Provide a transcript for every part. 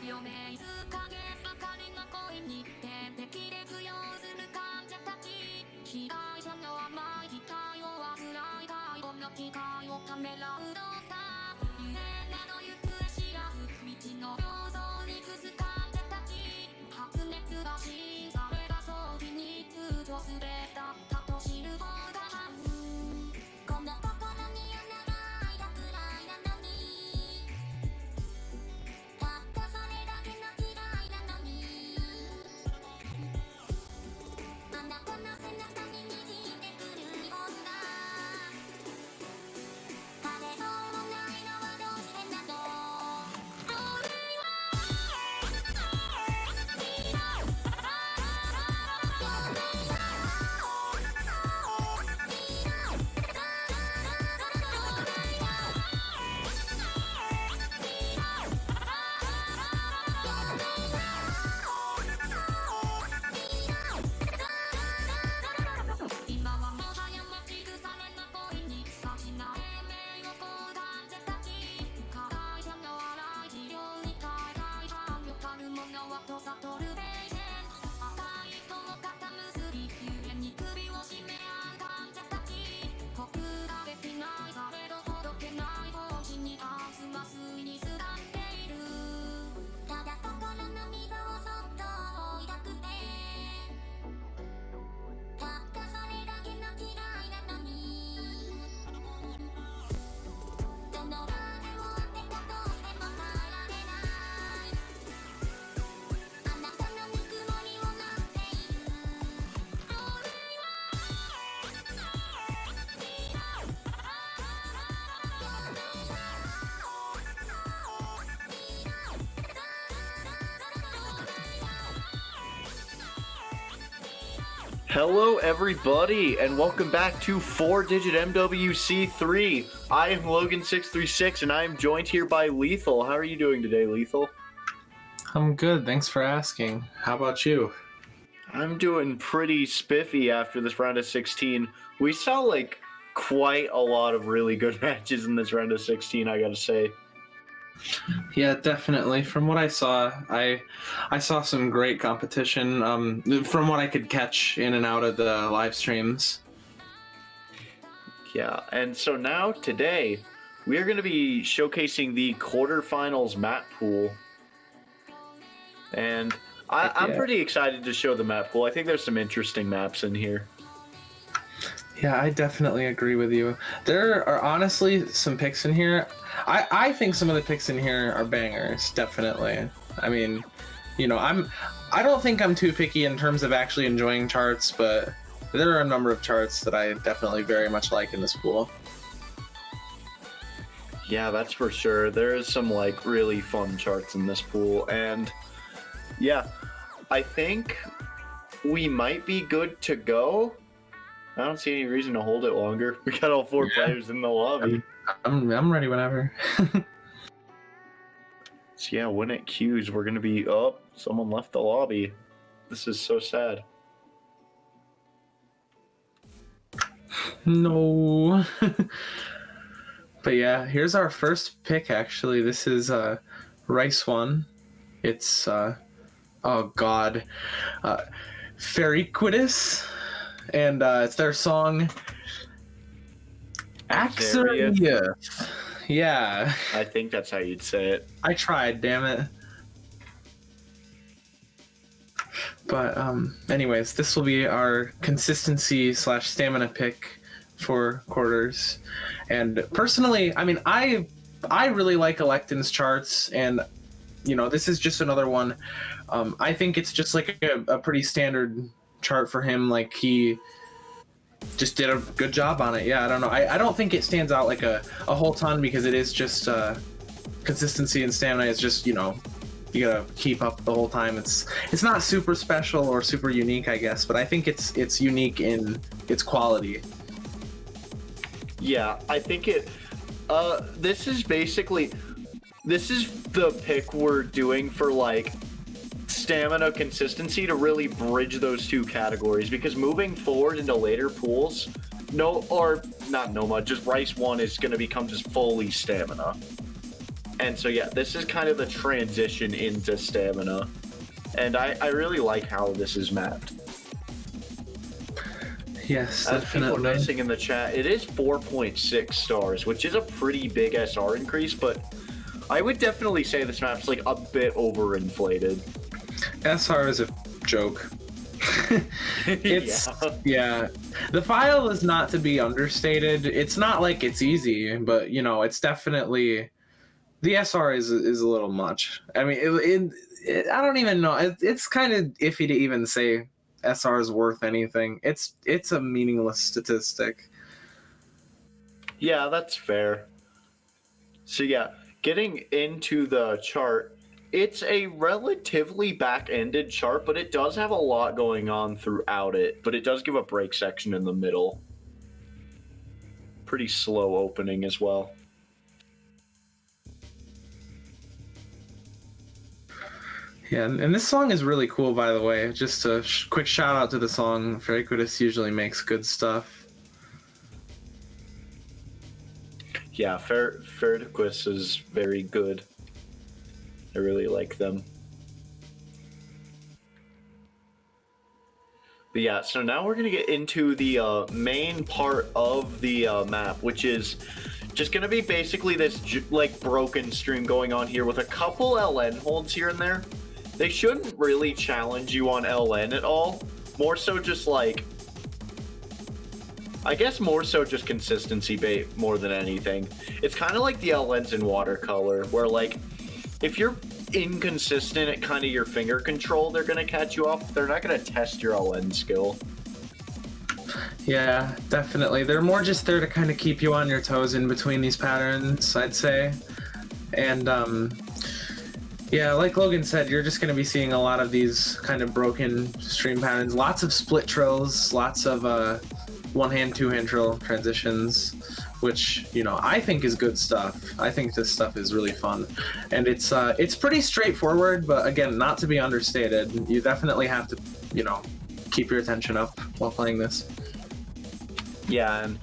余命数ヶ月ばかりの恋に点滴で扶養する患者たち、被害者の甘い期待を患いたいこの機会をためらうどうか、夢など行方知らず道の病巣に伏す患者たち、発熱が診された早期に通常すべだったと知る方が半分 Hello, everybody, and welcome back to 4DMWC3. I am Logan636, and I am joined here by Lethal. How are you doing today, Lethal? I'm good, thanks for asking. How about you? I'm doing pretty spiffy after this round of 16. We saw, quite a lot of really good matches in this round of 16, I gotta say. Yeah, definitely. From what I saw, I saw some great competition. From what I could catch in and out of the live streams. Yeah, and so now, today, we are going to be showcasing the quarterfinals map pool. And I'm pretty excited to show the map pool. I think there's some interesting maps in here. Yeah, I definitely agree with you. There are honestly some picks in here. I think some of the picks in here are bangers, definitely. I mean, you know, I don't think I'm too picky in terms of actually enjoying charts, but there are a number of charts that I definitely very much like in this pool. Yeah, that's for sure. There is some really fun charts in this pool, and yeah, I think we might be good to go. I don't see any reason to hold it longer. We got all four players in the lobby. I'm ready whenever. So yeah, when it queues, we're gonna be someone left the lobby. This is so sad. No. But yeah, here's our first pick actually. This is Rice One. It's oh god. Feriquidus. And it's their song Axarius. Yeah. I think that's how you'd say it. I tried, damn it. But anyways, this will be our consistency / stamina pick for quarters. And personally, I mean, I really like Electin's charts, and you know, this is just another one. I think it's just like a pretty standard chart for him. Like, he just did a good job on it. Yeah, I don't know. I don't think it stands out like a whole ton, because it is just consistency and stamina is just, you know, you gotta keep up the whole time. It's not super special or super unique, I guess, but I think it's unique in its quality. Yeah, I think it this is the pick we're doing for stamina consistency to really bridge those two categories, because moving forward into later pools, just Rice One is going to become just fully stamina. And so yeah, this is kind of the transition into stamina, and I really like how this is mapped. Yes, as definitely. People are noticing in the chat, it is 4.6 stars, which is a pretty big SR increase, but I would definitely say this map's a bit overinflated. SR is a joke. Yeah. The file is not to be understated. It's not like it's easy, but you know, it's definitely, the SR is a little much. I mean, I don't even know. It's kind of iffy to even say SR is worth anything. It's a meaningless statistic. Yeah, that's fair. So yeah, getting into the chart, it's a relatively back-ended chart, but it does have a lot going on throughout it, but it does give a break section in the middle. Pretty slow opening as well. Yeah, and this song is really cool, by the way. Just a quick shout out to the song. Feriquidus usually makes good stuff. Yeah, Feriquidus is very good. I really like them. But yeah, so now we're going to get into the main part of the map, which is just going to be basically this broken stream going on here with a couple LN holds here and there. They shouldn't really challenge you on LN at all. More so just I guess more so just consistency bait more than anything. It's kind of like the LNs in watercolor, where if you're inconsistent at kind of your finger control, they're going to catch you off. They're not going to test your LN skill. Yeah, definitely. They're more just there to kind of keep you on your toes in between these patterns, I'd say. And Yeah, like Logan said, you're just going to be seeing a lot of these kind of broken stream patterns. Lots of split trills, lots of one-hand, two-hand trill transitions, which, you know, I think is good stuff. I think this stuff is really fun. And it's pretty straightforward, but again, not to be understated. You definitely have to, you know, keep your attention up while playing this. Yeah, and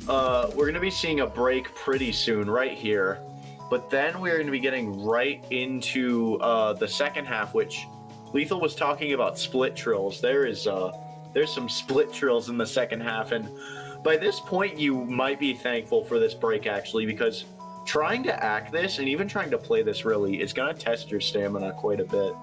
we're going to be seeing a break pretty soon right here. But then we're going to be getting right into the second half, which Lethal was talking about split trills. There's some split trills in the second half, and by this point you might be thankful for this break actually, because trying to act this and even trying to play this really is going to test your stamina quite a bit.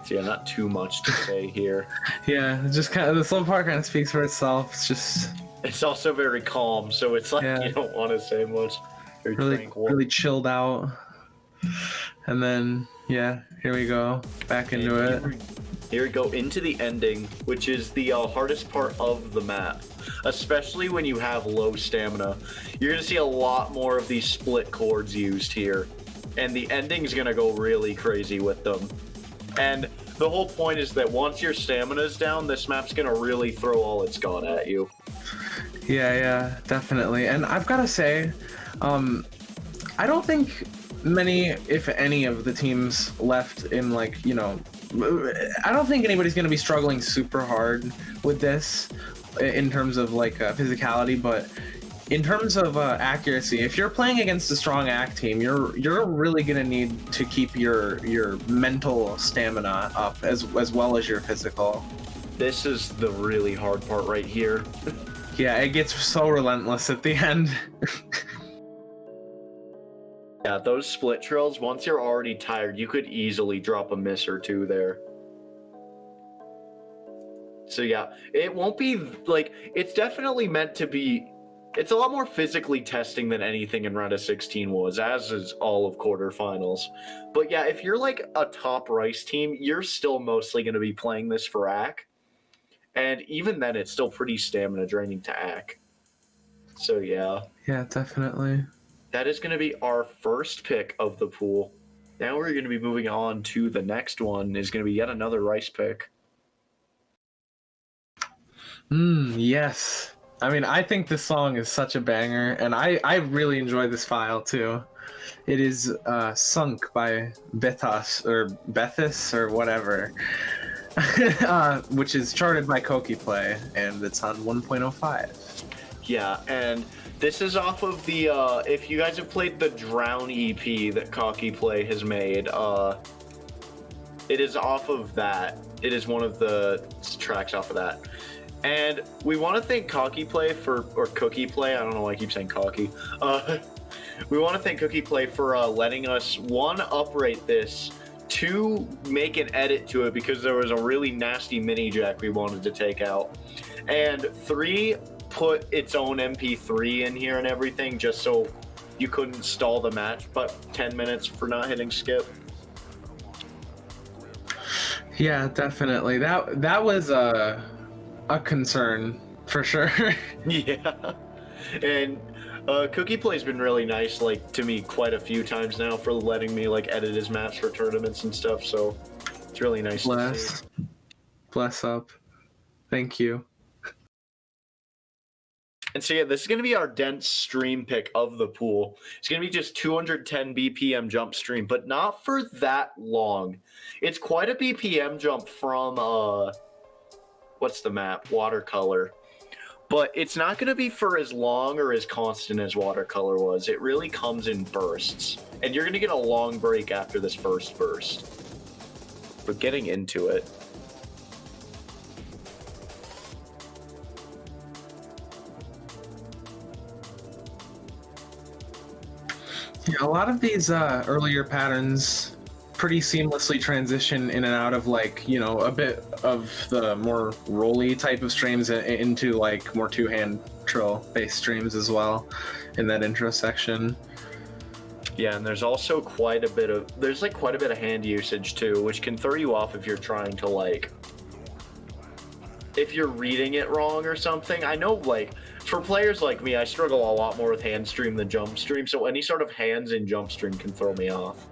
Yeah, not too much to say here. Yeah, just kind of the slow part kind of speaks for itself. It's also very calm, so it's like Yeah. You don't want to say much. Very tranquil. Really chilled out. And then yeah, here we go, back into it. Here we go into the ending, which is the hardest part of the map, especially when you have low stamina. You're gonna see a lot more of these split chords used here, and the ending's gonna go really crazy with them. And the whole point is that once your stamina's down, this map's gonna really throw all it's got at you. Yeah, definitely. And I've got to say, I don't think many, if any, of the teams left in, like, you know, I don't think anybody's going to be struggling super hard with this in terms of, like, physicality, but in terms of accuracy, if you're playing against a strong act team, you're really going to need to keep your mental stamina up as well as your physical. This is the really hard part right here. Yeah, it gets so relentless at the end. Yeah, those split trills, once you're already tired, you could easily drop a miss or two there. So yeah, it won't be, like, it's definitely meant to be, it's a lot more physically testing than anything in round of 16 was, as is all of quarterfinals. But yeah, if you're like a top Rice team, you're still mostly going to be playing this for AC. And even then, it's still pretty stamina draining to AC. So yeah. Yeah, definitely. That is going to be our first pick of the pool. Now we're going to be moving on to the next one. Is going to be yet another Rice pick. Yes. I mean, I think this song is such a banger, and I really enjoy this file too. It is Sunk by Bethus or whatever, which is charted by Koki Play, and it's on 1.05. Yeah, and this is off of the, if you guys have played the Drown EP that Koki Play has made, it is off of that. It is one of the tracks off of that. And we want to thank Koki Play or Cookie Play, I don't know why I keep saying Koki. We want to thank Cookie Play for letting us, one, uprate this, two, make an edit to it because there was a really nasty mini jack we wanted to take out, and three, put its own MP3 in here and everything just so you couldn't stall the match but 10 minutes for not hitting skip. Yeah, definitely. That was a concern for sure. Yeah. And Cookie Play's been really nice, like, to me quite a few times now for letting me, like, edit his maps for tournaments and stuff, so it's really nice to see. Bless up. Thank you. And so yeah, this is going to be our dense stream pick of the pool. It's going to be just 210 BPM jump stream, but not for that long. It's quite a BPM jump from, what's the map? Watercolor. But it's not going to be for as long or as constant as Watercolor was. It really comes in bursts. And you're going to get a long break after this first burst. But getting into it. Yeah, a lot of these earlier patterns pretty seamlessly transition in and out of, like, you know, a bit of the more rolly type of streams into like more two-hand trill based streams as well in that intro section. Yeah, and there's also quite a bit of hand usage too, which can throw you off if you're trying to, like, if you're reading it wrong or something. I know, like, for players like me, I struggle a lot more with hand stream than jump stream, so any sort of hands in jump stream can throw me off.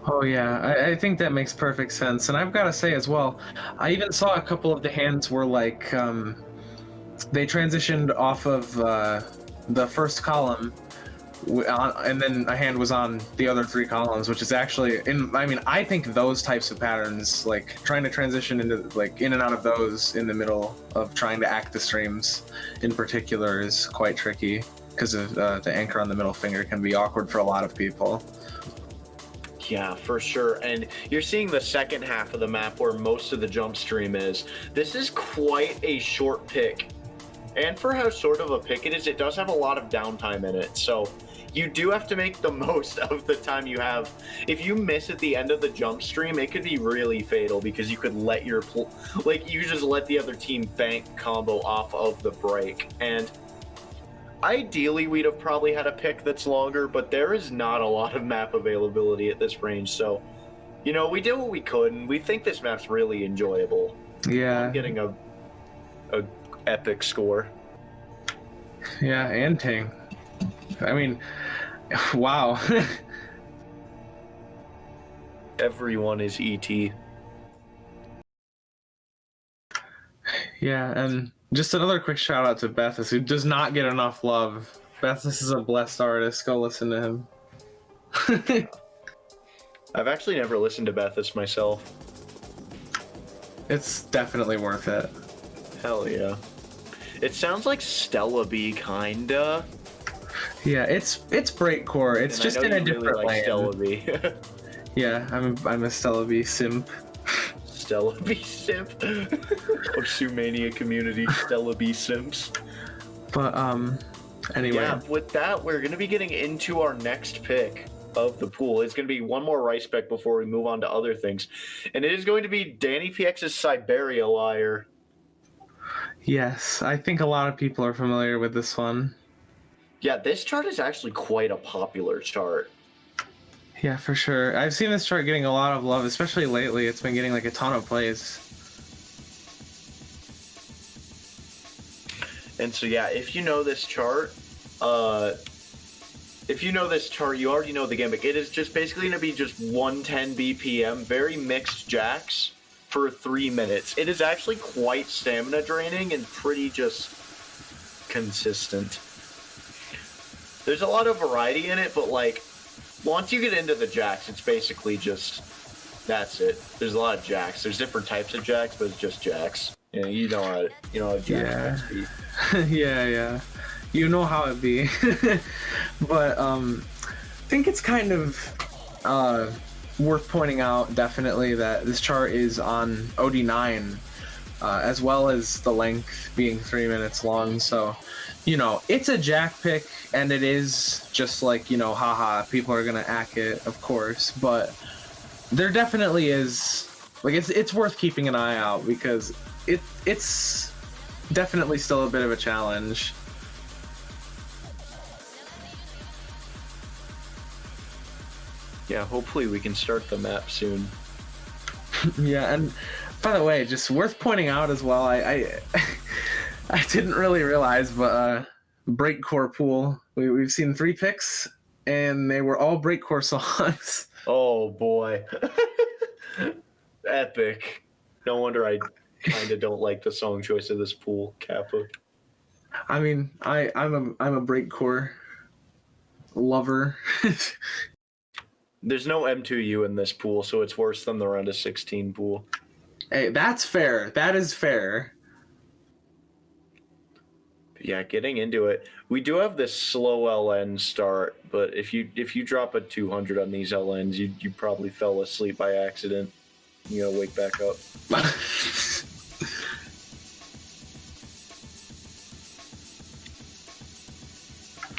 Oh yeah, I think that makes perfect sense. And I've got to say as well, I even saw a couple of the hands were like they transitioned off of the first column, and then a hand was on the other 3 columns, which is actually I think those types of patterns, like trying to transition into like in and out of those in the middle of trying to act the streams in particular is quite tricky because of the anchor on the middle finger can be awkward for a lot of people. Yeah, for sure. And you're seeing the second half of the map where most of the jump stream is. This is quite a short pick. And for how short of a pick it is, it does have a lot of downtime in it. So you do have to make the most of the time you have. If you miss at the end of the jump stream, it could be really fatal because you could let your you just let the other team bank combo off of the break. And ideally, we'd have probably had a pick that's longer, but there is not a lot of map availability at this range. So, you know, we did what we could, and we think this map's really enjoyable. Yeah. I'm getting a epic score. Yeah, and Ting. I mean, wow. Everyone is ET. Yeah, and just another quick shout out to Bethis, who does not get enough love. Bethis is a blessed artist. Go listen to him. I've actually never listened to Bethis myself. It's definitely worth it. Hell yeah. It sounds like Stella B, kinda. Yeah, it's breakcore. It's And just I know in a you different really like lane. Stella B. Yeah, I'm a Stella B simp. Stella B simp. Of Sumania community, Stella B simps. But anyway. Yeah, with that, we're gonna be getting into our next pick of the pool. It's gonna be one more rice pick before we move on to other things, and it is going to be Danny PX's Siberia Liar. Yes, I think a lot of people are familiar with this one. Yeah, this chart is actually quite a popular chart. Yeah, for sure. I've seen this chart getting a lot of love, especially lately. It's been getting like a ton of plays. And so yeah, if you know this chart, you already know the gimmick. It is just basically going to be just 110 BPM, very mixed jacks for 3 minutes. It is actually quite stamina draining and pretty just consistent. There's a lot of variety in it, but like once you get into the jacks, it's basically just that's it. There's a lot of jacks. There's different types of jacks, but it's just jacks. Yeah, you know how jacks be. Yeah. You know how it be. But I think it's kind of worth pointing out definitely that this chart is on OD9 as well as the length being 3 minutes long. So, you know, it's a jack pick and it is just like, you know, haha, people are gonna ack it, of course, but there definitely is like it's worth keeping an eye out because it's definitely still a bit of a challenge. Yeah, hopefully we can start the map soon. Yeah, and by the way, just worth pointing out as well, I didn't really realize, but breakcore pool, we've seen 3 picks, and they were all breakcore songs. Oh boy. Epic. No wonder I kind of don't like the song choice of this pool, Kappa. I mean, I'm a breakcore lover. There's no M2U in this pool, so it's worse than the round of 16 pool. Hey, that's fair. That is fair. Yeah, getting into it. We do have this slow LN start, but if you drop a 200 on these LNs, you probably fell asleep by accident. You gotta wake back up.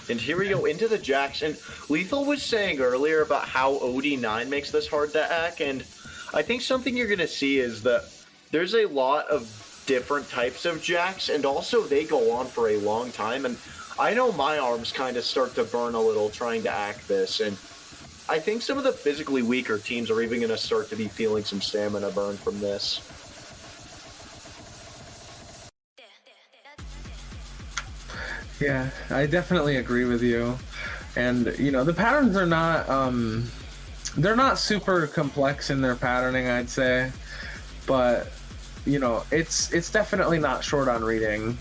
And here we go into the jacks, and Lethal was saying earlier about how OD9 makes this hard to ack, and I think something you're going to see is that there's a lot of different types of jacks, and also they go on for a long time, and I know my arms kind of start to burn a little trying to ack this, and I think some of the physically weaker teams are even going to start to be feeling some stamina burn from this. Yeah, I definitely agree with you. And you know, the patterns are not they're not super complex in their patterning, I'd say, but you know, it's definitely not short on reading.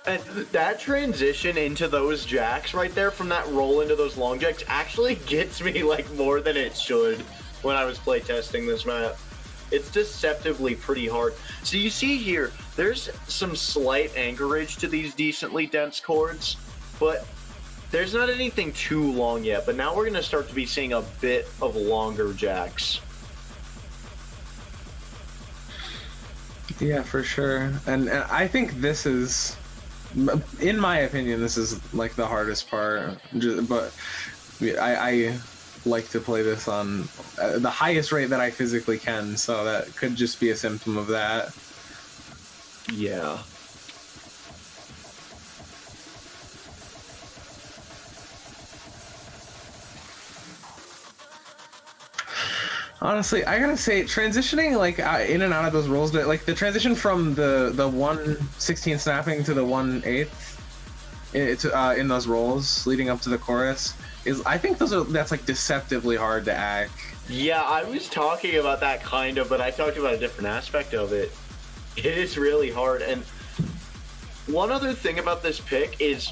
And that transition into those jacks right there, from that roll into those long jacks, actually gets me like more than it should when I was playtesting this map. It's deceptively pretty hard. So you see here, there's some slight anchorage to these decently dense chords, but there's not anything too long yet. But now we're going to start to be seeing a bit of longer jacks. Yeah, for sure. And I think this is, in my opinion, this is like the hardest part. But I like to play this on the highest rate that I physically can, so that could just be a symptom of that. Yeah. Honestly, I gotta say, transitioning like in and out of those rolls, but like the transition from the 1/16 snapping to the 1/8, it's in those rolls leading up to the chorus, is, I think that's like deceptively hard to act. Yeah, I was talking about that kind of, but I talked about a different aspect of it. It is really hard. And one other thing about this pick is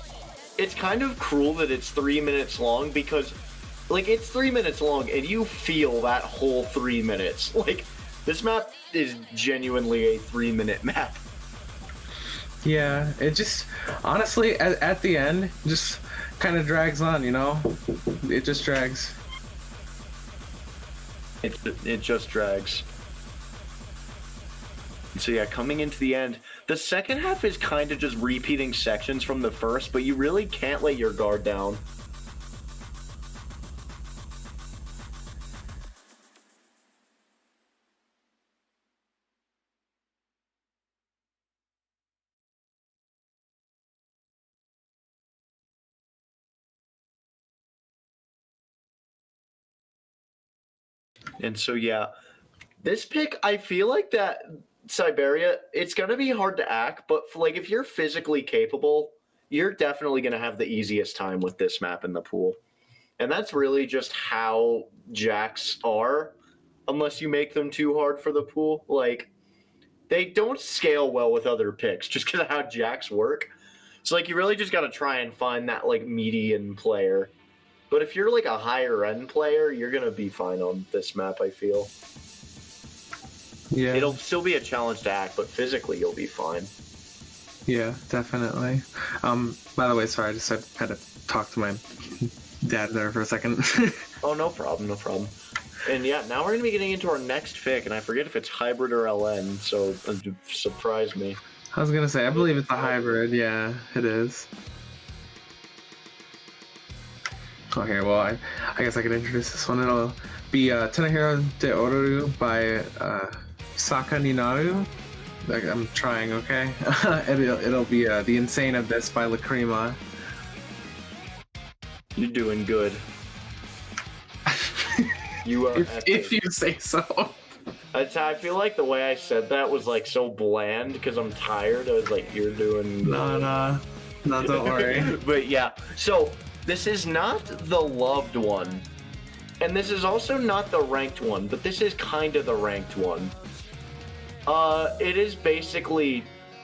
it's kind of cruel that it's 3 minutes long, because like, it's 3 minutes long and you feel that whole 3 minutes. Like, this map is genuinely a 3-minute map. Yeah, it just, honestly, at the end, just kind of drags on, you know? It just drags. It just drags. So yeah, coming into the end, the second half is kind of just repeating sections from the first, but you really can't let your guard down. And so yeah, this pick, I feel like that Siberia, it's gonna be hard to act, but like, if you're physically capable, you're definitely gonna have the easiest time with this map in the pool. And that's really just how jacks are, unless you make them too hard for the pool. Like, they don't scale well with other picks just because of how jacks work. So like, you really just got to try and find that like median player. But if you're like a higher end player, you're gonna be fine on this map, I feel. Yeah. It'll still be a challenge to act, but physically you'll be fine. Yeah, definitely. By the way, sorry, I just had to talk to my dad there for a second. Oh, no problem, no problem. And yeah, now we're gonna be getting into our next pick, and I forget if it's hybrid or LN, so surprise me. I was gonna say, I believe it's a hybrid. Yeah, it is. Okay, well, I guess I could introduce this one. It'll be Tenahiro de Oruru by Saka Ninaru. Like, I'm trying, okay? It'll be The Insane Abyss by Lacrima. You're doing good. You are. if you say so. I feel like the way I said that was like so bland because I'm tired. I was like, "You're doing good." No, don't worry. But yeah, so this is not the loved one, and this is also not the ranked one, but this is kind of the ranked one. It is basically,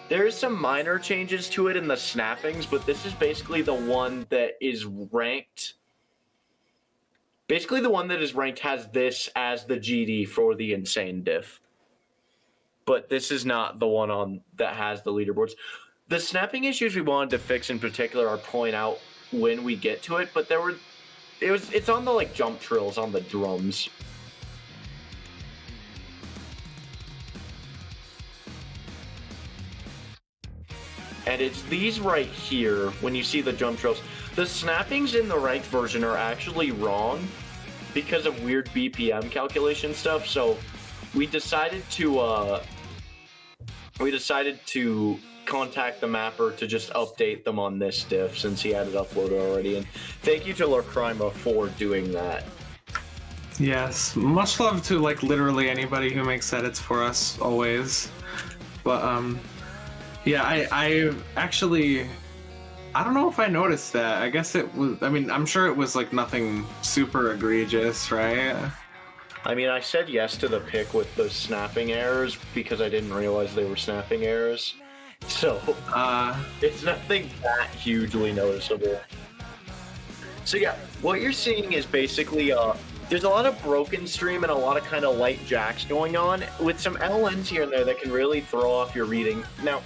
there's some minor changes to it in the snappings, but this is basically the one that is ranked. Basically, the one that is ranked has this as the GD for the insane diff. But this is not the one on that has the leaderboards. The snapping issues we wanted to fix in particular are point out when we get to it, but it's on the like jump trills on the drums. And it's these right here, when you see the jump trills. The snappings in the ranked version are actually wrong because of weird BPM calculation stuff, so we decided to contact the mapper to just update them on this diff since he had it uploaded already. And thank you to Lacrima for doing that. Yes, much love to like literally anybody who makes edits for us always. But yeah, I actually, I don't know if I noticed that. I guess it was, I mean, I'm sure it was like nothing super egregious, right? I mean, I said yes to the pick with the snapping errors because I didn't realize they were snapping errors. So, it's nothing that hugely noticeable. So yeah, what you're seeing is basically, there's a lot of broken stream and a lot of kind of light jacks going on with some LNs here and there that can really throw off your reading. Now,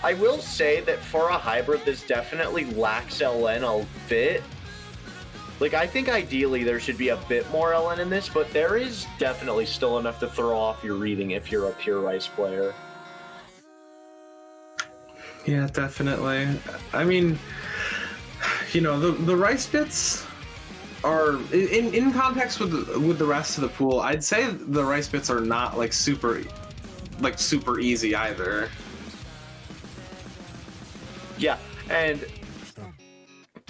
I will say that for a hybrid, this definitely lacks LN a bit. Like, I think ideally there should be a bit more LN in this, but there is definitely still enough to throw off your reading if you're a pure Rice player. Yeah, definitely. I mean, you know, the Rice bits are in context with the rest of the pool. I'd say the Rice bits are not like super easy either. Yeah, and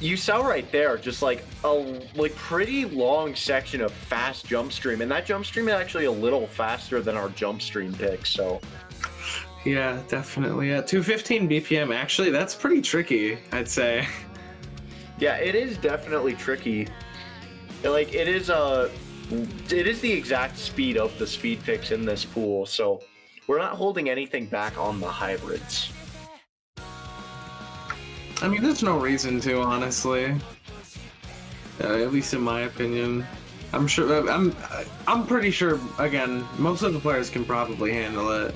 you saw right there just like a pretty long section of fast jump stream, and that jump stream is actually a little faster than our jump stream pick. So yeah, definitely. At 215 BPM, actually, that's pretty tricky, I'd say. Yeah, it is definitely tricky. Like, it is the exact speed of the speed picks in this pool, so we're not holding anything back on the hybrids. I mean, there's no reason to, honestly. At least in my opinion. I'm sure. I'm pretty sure. Again, most of the players can probably handle it.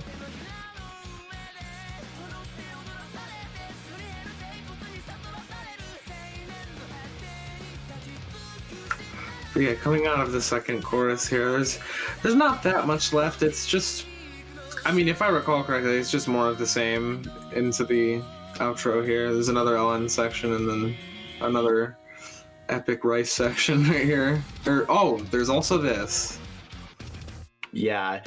But yeah, coming out of the second chorus here, there's not that much left. It's just, I mean, if I recall correctly, it's just more of the same into the outro here. There's another LN section and then another epic Rice section right here. Oh, there's also this. Yeah,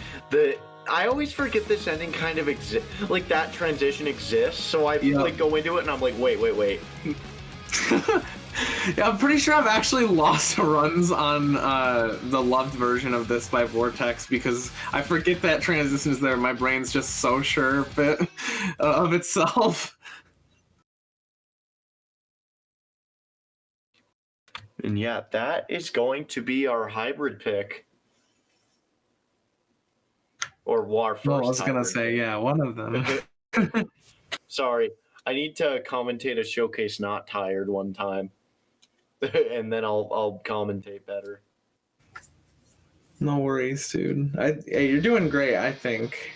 I always forget this ending kind of exists. Like, that transition exists, so I like go into it and I'm like, wait. Yeah, I'm pretty sure I've actually lost runs on the loved version of this by Vortex because I forget that transition is there. My brain's just so sure of itself. And yeah, that is going to be our hybrid pick. Or our first. Well, I was gonna say, yeah, one of them. Sorry, I need to commentate a Showcase Not Tired one time. And then I'll commentate better. No worries, dude. Hey, you're doing great, I think.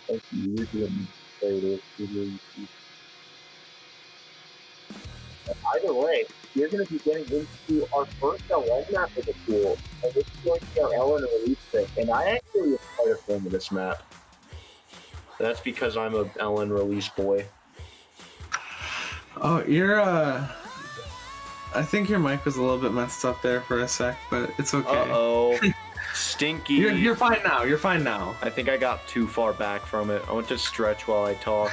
Thank you. You're doing great. Either way, you're going to be getting into our first LN map of the pool, and this is going to be our LN release pick. And I actually am quite a fan of this map. That's because I'm a LN release boy. Oh, you're I think your mic was a little bit messed up there for a sec, but it's okay. Uh-oh. Stinky. You're fine now. You're fine now. I think I got too far back from it. I want to stretch while I talk.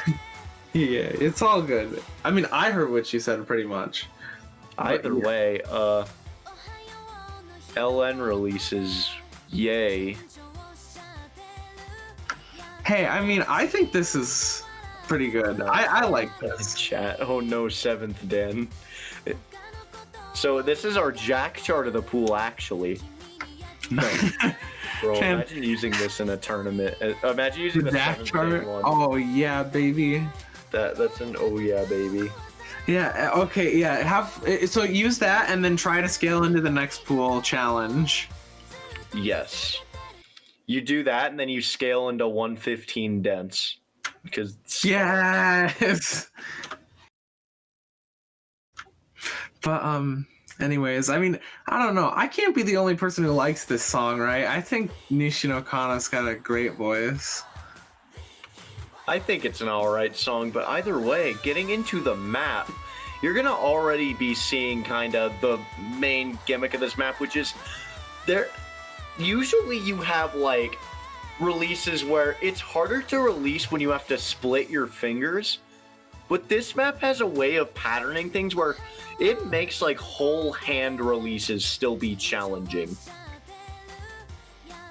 Yeah, it's all good. I mean, I heard what you said pretty much. Either way, LN releases, yay. Hey, I mean, I think this is pretty good. I like this. Chat. Oh no, 7th Den. So this is our jack chart of the pool, actually. Bro, imagine using this in a tournament. Imagine using the jack chart. One. Oh yeah, baby. That's an oh yeah, baby. Yeah. Okay. Yeah. So use that and then try to scale into the next pool challenge. Yes. You do that and then you scale into 115 dents because. Yes. But anyways, I mean, I don't know. I can't be the only person who likes this song, right? I think Nishino Kana's got a great voice. I think it's an alright song, but either way, getting into the map, you're gonna already be seeing kind of the main gimmick of this map, which is there. Usually you have like releases where it's harder to release when you have to split your fingers. But this map has a way of patterning things where it makes like whole hand releases still be challenging.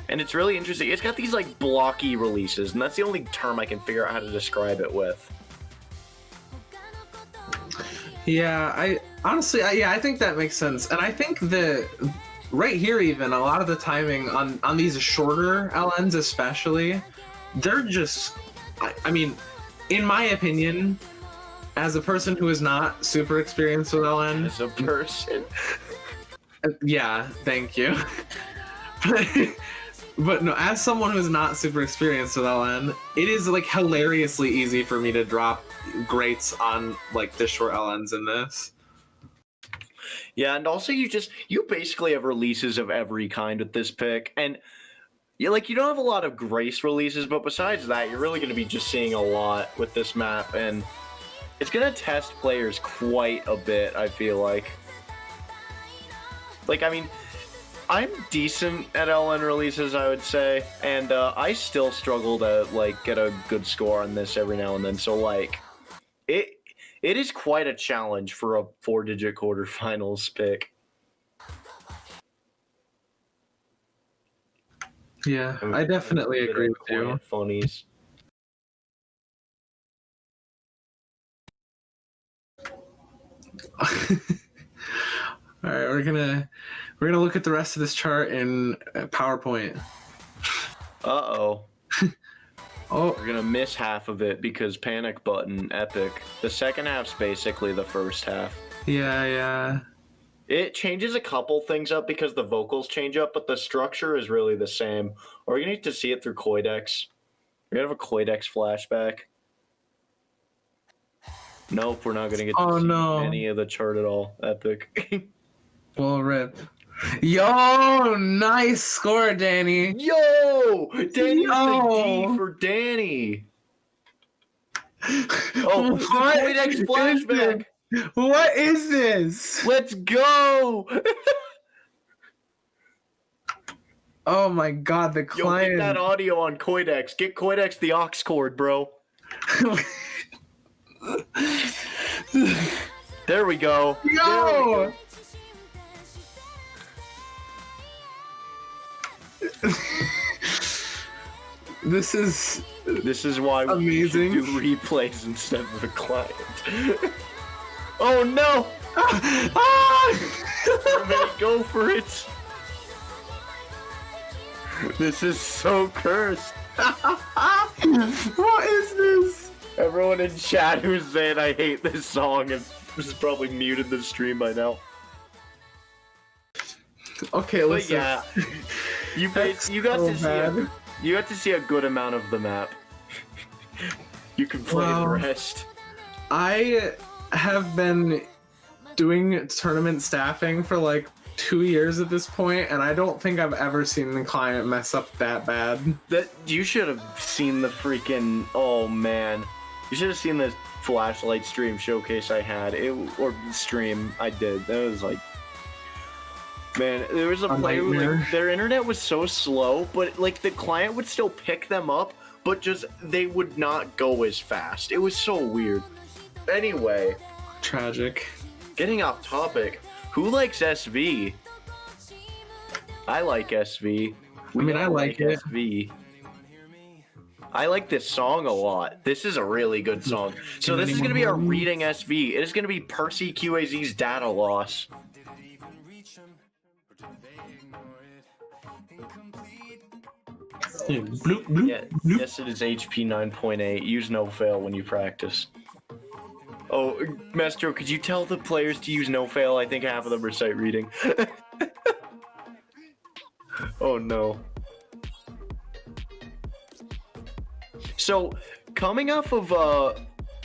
And it's really interesting. It's got these like blocky releases, and that's the only term I can figure out how to describe it with. Yeah, I honestly, I think that makes sense. And I think that right here, even a lot of the timing on these shorter LNs especially, they're just, I mean, in my opinion, as a person who is not super experienced with LN, As a person. yeah, thank you. But no, as someone who's not super experienced with LN, it is like hilariously easy for me to drop greats on like the short LNs in this. Yeah, and also you basically have releases of every kind with this pick, and you don't have a lot of grace releases, but besides that, you're really going to be just seeing a lot with this map, and it's going to test players quite a bit, I feel like. Like, I mean, I'm decent at LN releases, I would say, and I still struggle to like get a good score on this every now and then. So like, it is quite a challenge for a 4-digit quarterfinals pick. Yeah, I definitely agree with you. Funnies. All right, we're gonna look at the rest of this chart in PowerPoint. Uh-oh. Oh, We're gonna miss half of it because panic button, epic. The second half's basically the first half. yeah. It changes a couple things up because the vocals change up, but the structure is really the same. We're gonna need to see it through Coidex. We're gonna have a Coidex flashback. Nope, we're not gonna get to see any of the chart at all. Epic. Well, rip. Yo, nice score, Danny. Yo! Danny with the D for Danny. Oh, the Coidex flashback. What is this? Let's go! Oh my god, the client. Yo, get that audio on Coidex. Get Coidex the aux cord, bro. There we go. Yo! This is why amazing. We should do replays instead of the client. Oh no! Everybody go for it! This is so cursed. What is this? Everyone in chat who's saying I hate this song has probably muted the stream by now. Okay, listen. But yeah, you got to see a good amount of the map. You can play the rest. I have been doing tournament staffing for like 2 years at this point, and I don't think I've ever seen the client mess up that bad. That you should have seen the freaking. Oh man, you should have seen the flashlight stream showcase I had. Or stream I did. That was like. Man, there was a player who, like, their internet was so slow, but like the client would still pick them up, but just they would not go as fast. It was so weird. Anyway, tragic. Getting off topic, who likes SV? I like SV. I like it. SV. I like this song a lot. This is a really good song. So this is going to be our reading SV. It is going to be Percy QAZ's Data Loss. Bloop, bloop, yeah, bloop. Yes, it is HP 9.8. Use no fail when you practice. Oh, Maestro, could you tell the players to use no fail? I think half of them are sight reading. Oh no. So, coming off of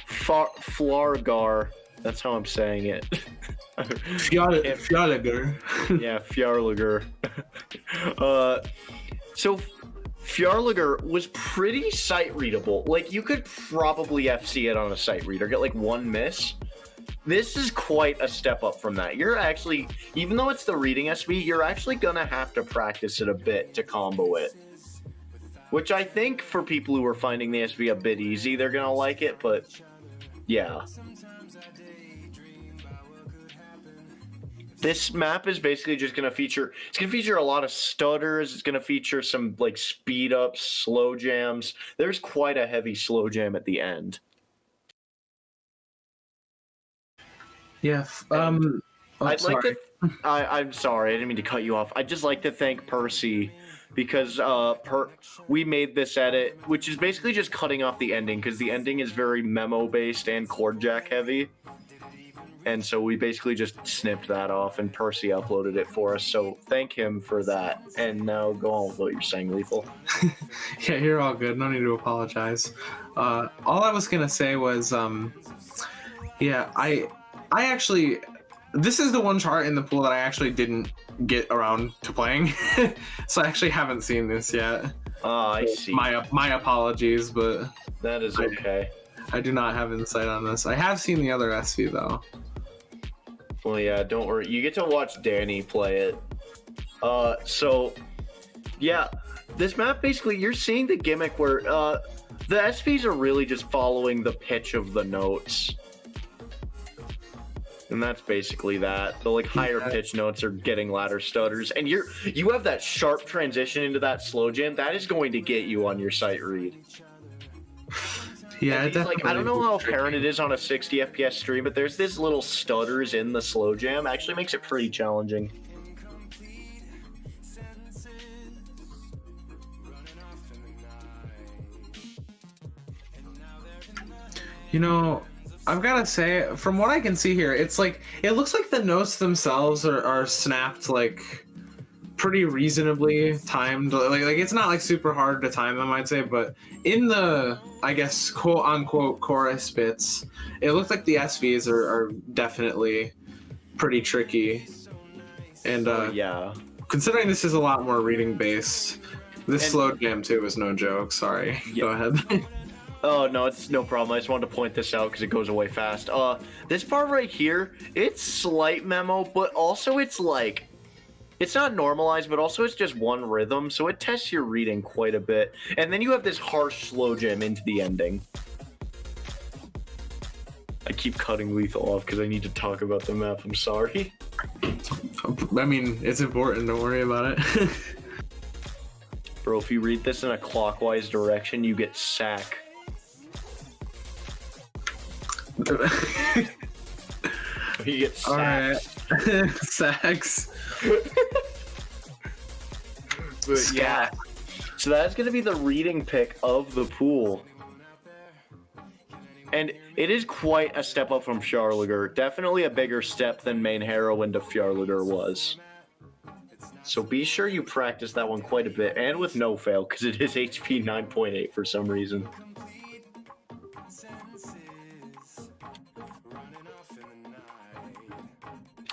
Flargar, that's how I'm saying it. Fjarlager. Yeah, Fjarlager. So Fjarlager was pretty sight readable. Like, you could probably FC it on a sight reader, get like one miss. This is quite a step up from that. You're actually, even though it's the reading SV, you're actually gonna have to practice it a bit to combo it. Which I think for people who are finding the SV a bit easy, they're gonna like it, but yeah. This map is basically just gonna feature, it's gonna feature a lot of stutters, it's gonna feature some like speed ups, slow jams. There's quite a heavy slow jam at the end. Yeah. I'm sorry, I didn't mean to cut you off. I'd just like to thank Percy because we made this edit, which is basically just cutting off the ending because the ending is very memo based and chord jack heavy. And so we basically just snipped that off and Percy uploaded it for us. So thank him for that. And now go on with what you're saying, Lethal. Yeah, you're all good. No need to apologize. All I was going to say was, yeah, I actually, this is the one chart in the pool that I actually didn't get around to playing. So I actually haven't seen this yet. I see. My apologies, but that is okay. I do not have insight on this. I have seen the other SV though. Well, yeah, don't worry. You get to watch Danny play it. So, yeah, this map basically, you're seeing the gimmick where the SVs are really just following the pitch of the notes. And that's basically that. The like higher pitch notes are getting ladder stutters, and you have that sharp transition into that slow jam. That is going to get you on your sight read. Yeah, like I don't know how apparent it is on a 60 FPS stream, but there's this little stutters in the slow jam. Actually makes it pretty challenging. You know, I've got to say, from what I can see here, it's like, it looks like the notes themselves are snapped like pretty reasonably timed. Like it's not like super hard to time them, I'd say, but in the, I guess, quote unquote chorus bits, it looks like the SVs are definitely pretty tricky. And yeah, considering this is a lot more reading based, this slow jam too is no joke. Sorry, yeah. Go ahead. Oh, no, it's no problem. I just wanted to point this out because it goes away fast. This part right here, it's slight memo, but also it's like, it's not normalized, but also it's just one rhythm, so it tests your reading quite a bit. And then you have this harsh slow jam into the ending. I keep cutting Lethal off because I need to talk about the map. I'm sorry. I mean, it's important. Don't worry about it. Bro, if you read this in a clockwise direction, you get sack. You get sacks. Alright. Sacks. But yeah. So that's going to be the reading pick of the pool. And it is quite a step up from Fjarlager. Definitely a bigger step than main heroine to Fjarlager was. So be sure you practice that one quite a bit, and with no fail, because it is HP 9.8 for some reason.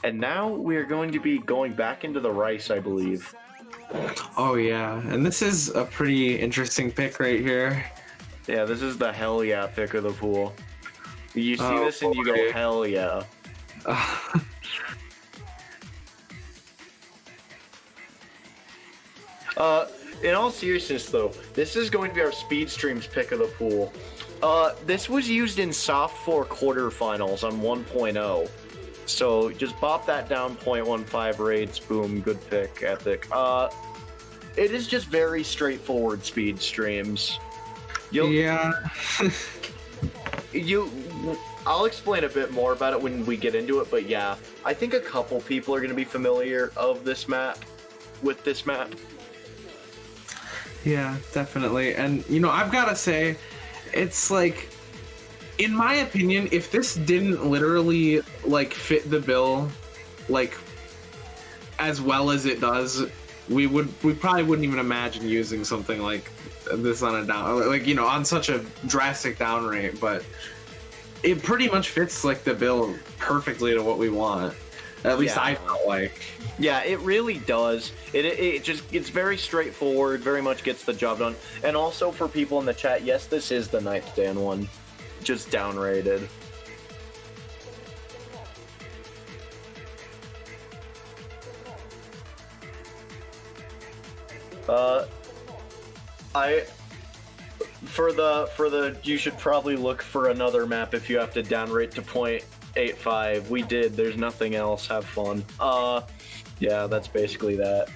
And now we are going to be going back into the rice, I believe. Oh yeah, and this is a pretty interesting pick right here. Yeah, this is the hell yeah pick of the pool. You see this and you go, hell yeah. In all seriousness though, this is going to be our speed streams pick of the pool. This was used in Soft 4 quarterfinals on 1.0. So just bop that down, 0.15 rates, boom, good pick, epic. It is just very straightforward speed streams. I'll explain a bit more about it when we get into it, but yeah, I think a couple people are going to be familiar with this map. Yeah, definitely. And, you know, I've got to say, it's like, in my opinion, if this didn't literally, like, fit the bill, like, as well as it does, we probably wouldn't even imagine using something like this on a down, like, you know, on such a drastic down rate, but it pretty much fits, like, the bill perfectly to what we want. At least I felt like. Yeah, it really does. It's very straightforward, very much gets the job done. And also for people in the chat, yes, this is the 9th Dan one. Just downrated. I for the you should probably look for another map if you have to downrate to 0.85. We did. There's nothing else. Have fun. Yeah, that's basically that.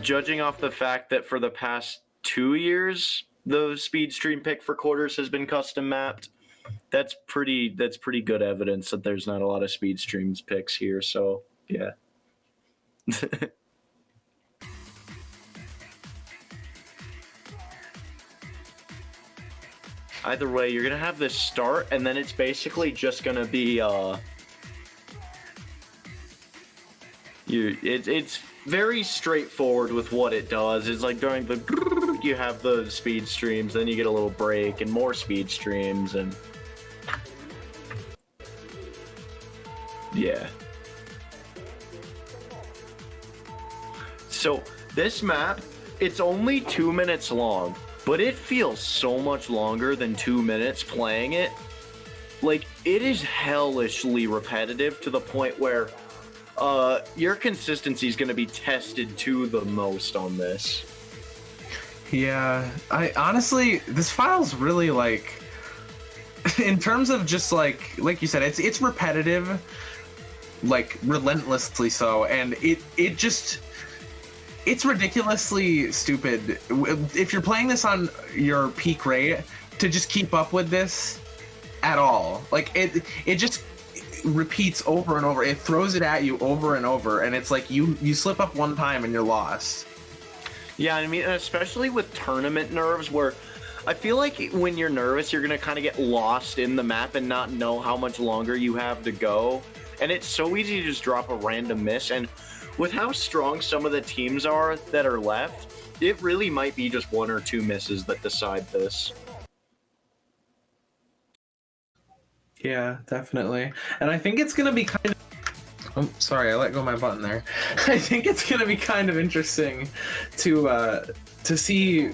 Judging off the fact that for the past 2 years, the speed stream pick for quarters has been custom mapped, that's pretty good evidence that there's not a lot of speed streams picks here. So yeah. Either way, you're gonna have this start, and then it's basically just gonna be it's very straightforward with what it does. It's like during the you have the speed streams, then you get a little break and more speed streams, and yeah. So this map, it's only 2 minutes long, but it feels so much longer than 2 minutes playing it. Like, it is hellishly repetitive to the point where your consistency is going to be tested to the most on this. Yeah, I honestly, this file's really like, in terms of just like you said, it's repetitive, like relentlessly so, and it just, it's ridiculously stupid if you're playing this on your peak rate to just keep up with this at all. Like it just repeats over and over. It throws it at you over and over, and it's like you slip up one time and you're lost. Yeah, I mean, especially with tournament nerves, where I feel like when you're nervous, you're gonna kind of get lost in the map and not know how much longer you have to go, and it's so easy to just drop a random miss. And with how strong some of the teams are that are left, it really might be just 1 or 2 misses that decide this. Yeah, definitely. And I think it's gonna be kind of, oh, sorry, I let go of my button there. I think it's gonna be kind of interesting to see,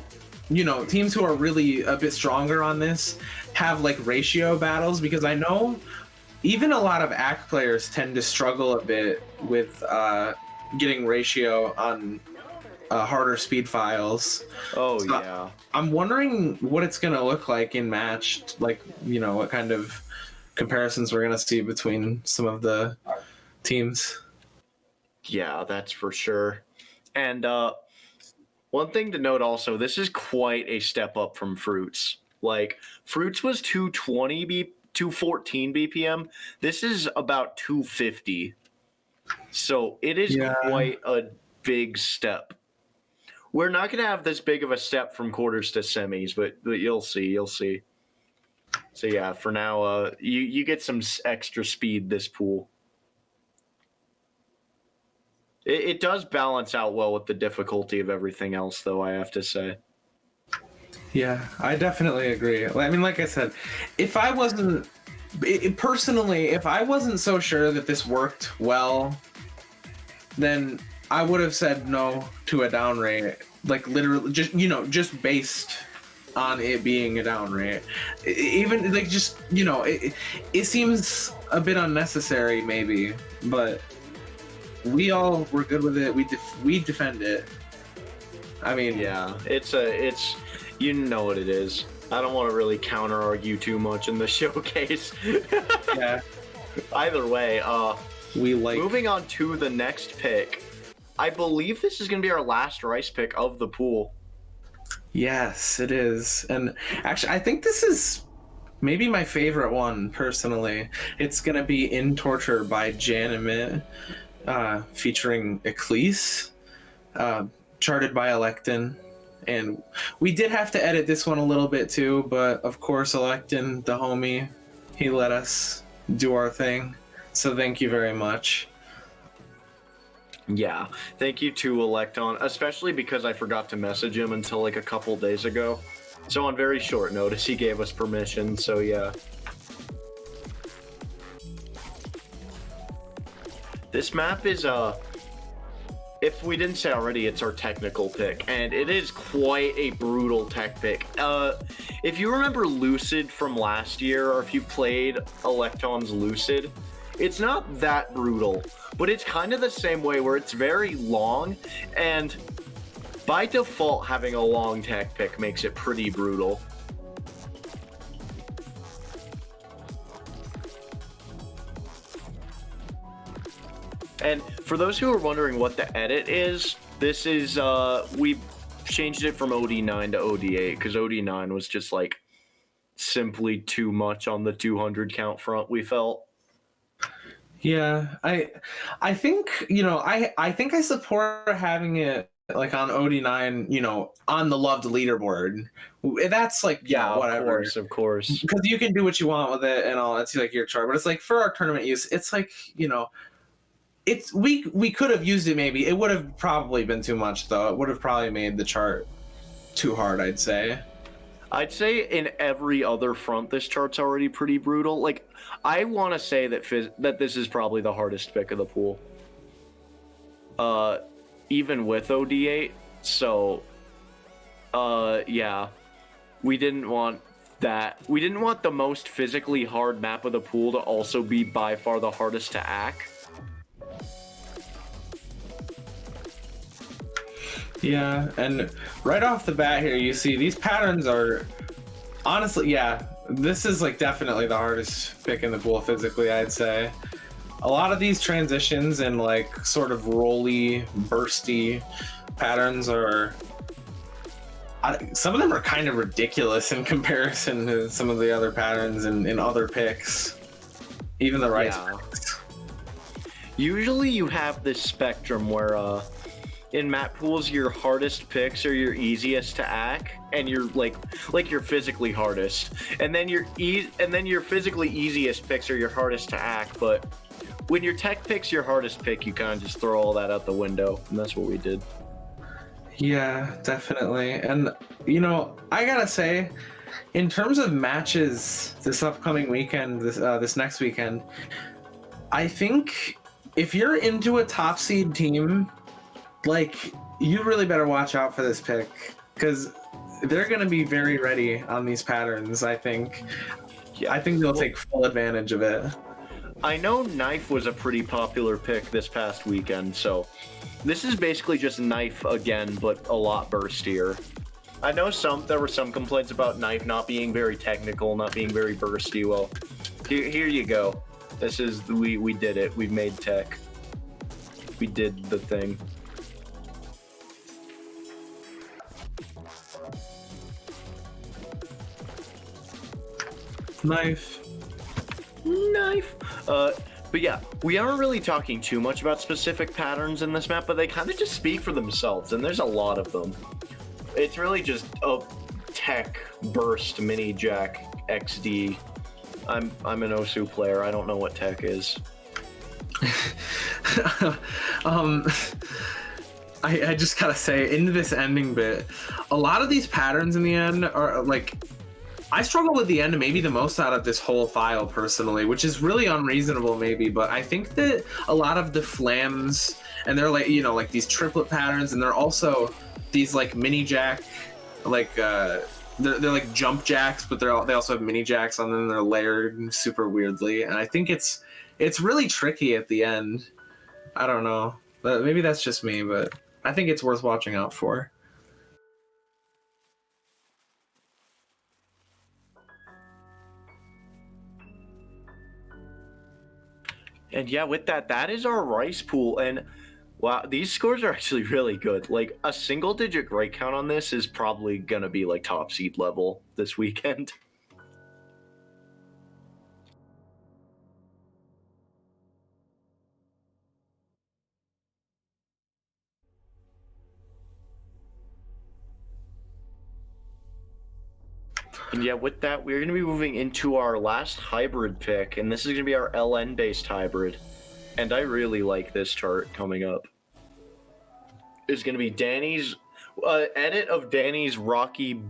you know, teams who are really a bit stronger on this have like ratio battles, because I know even a lot of ACK players tend to struggle a bit with getting ratio on harder speed files. Oh, so yeah. I'm wondering what it's gonna look like in matched, like, you know, what kind of comparisons we're gonna see between some of the teams. Yeah, that's for sure. And one thing to note also, this is quite a step up from Fruits. Like, Fruits was 214 BPM. This is about 250. So it is quite a big step. We're not going to have this big of a step from quarters to semis, but you'll see. So yeah, for now, you get some extra speed this pool. It does balance out well with the difficulty of everything else, though, I have to say. Yeah, I definitely agree. I mean, like I said, if I wasn't so sure that this worked well, then I would have said no to a down rate. Like, literally, just, you know, just based on it being a down rate. Even, like, just, you know, it seems a bit unnecessary, maybe, but we all were good with it. We defend it. I mean, yeah, it's you know what it is. I don't want to really counter argue too much in the showcase. Yeah. Either way, we like moving on to the next pick. I believe this is going to be our last rice pick of the pool. Yes, it is. And actually, I think this is maybe my favorite one personally. It's going to be In Torture by Janimit, featuring Ecclese, charted by Electin. And we did have to edit this one a little bit too, but of course, Electin, the homie, he let us do our thing. So thank you very much. Yeah, thank you to Electon, especially because I forgot to message him until like a couple days ago. So on very short notice, he gave us permission, so yeah. This map is, if we didn't say already, it's our technical pick, and it is quite a brutal tech pick. If you remember Lucid from last year, or if you played Electon's Lucid, It's not that brutal, but it's kind of the same way where it's very long, and by default, having a long tech pick makes it pretty brutal. And for those who are wondering what the edit is, this is, we changed it from OD9 to OD8 because OD9 was just like simply too much on the 200 count front, we felt. Yeah, I think, you know, I think I support having it like on OD9, you know, on the loved leaderboard. That's like, Yeah, whatever. of course. Because you can do what you want with it and all. It's like your chart, but it's like for our tournament use, it's like, you know, it's we could have used it maybe. It would have probably been too much though. It would have probably made the chart too hard, I'd say. I'd say in every other front, this chart's already pretty brutal. Like, I want to say that this is probably the hardest pick of the pool. Even with OD8. So, yeah. We didn't want that. We didn't want the most physically hard map of the pool to also be by far the hardest to act. Yeah, and right off the bat here, you see these patterns are honestly, yeah, this is like definitely the hardest pick in the pool physically, I'd say. A lot of these transitions and like sort of rolly, bursty patterns are. Some of them are kind of ridiculous in comparison to some of the other patterns in other picks, even the rice picks. Usually you have this spectrum where, in map pools, your hardest picks are your easiest to act, and you're like your physically hardest, and then your physically easiest picks are your hardest to act. But when your tech picks your hardest pick, you kind of just throw all that out the window, and that's what we did. Yeah, definitely. And you know, I gotta say, in terms of matches this upcoming weekend, this next weekend, I think if you're into a top seed team, like, you really better watch out for this pick because they're going to be very ready on these patterns, I think. Yeah, I think they'll take full advantage of it. I know Knife was a pretty popular pick this past weekend, so this is basically just Knife again, but a lot burstier. I know there were some complaints about Knife not being very technical, not being very bursty. Well, here you go. This is, we did it. We made tech. We did the thing. Knife. But yeah, we aren't really talking too much about specific patterns in this map, but they kind of just speak for themselves, and there's a lot of them. It's really just a tech burst mini jack XD. I'm an Osu player. I don't know what tech is. I just gotta say, into this ending bit, a lot of these patterns in the end are like, I struggle with the end maybe the most out of this whole file personally, which is really unreasonable maybe, but I think that a lot of the flams, and they're like, you know, like these triplet patterns, and they're also these like mini jack, like they're like jump jacks, but they also have mini jacks on them. They're layered super weirdly, and I think it's really tricky at the end. I don't know, but maybe that's just me, but I think it's worth watching out for. And yeah, with that is our rice pool. And wow, these scores are actually really good. Like, a single digit grade count on this is probably gonna be like top seed level this weekend. And yeah, with that, we're going to be moving into our last hybrid pick, and this is going to be our LN-based hybrid. And I really like this chart coming up. It's going to be Danny's edit of Danny's Rocky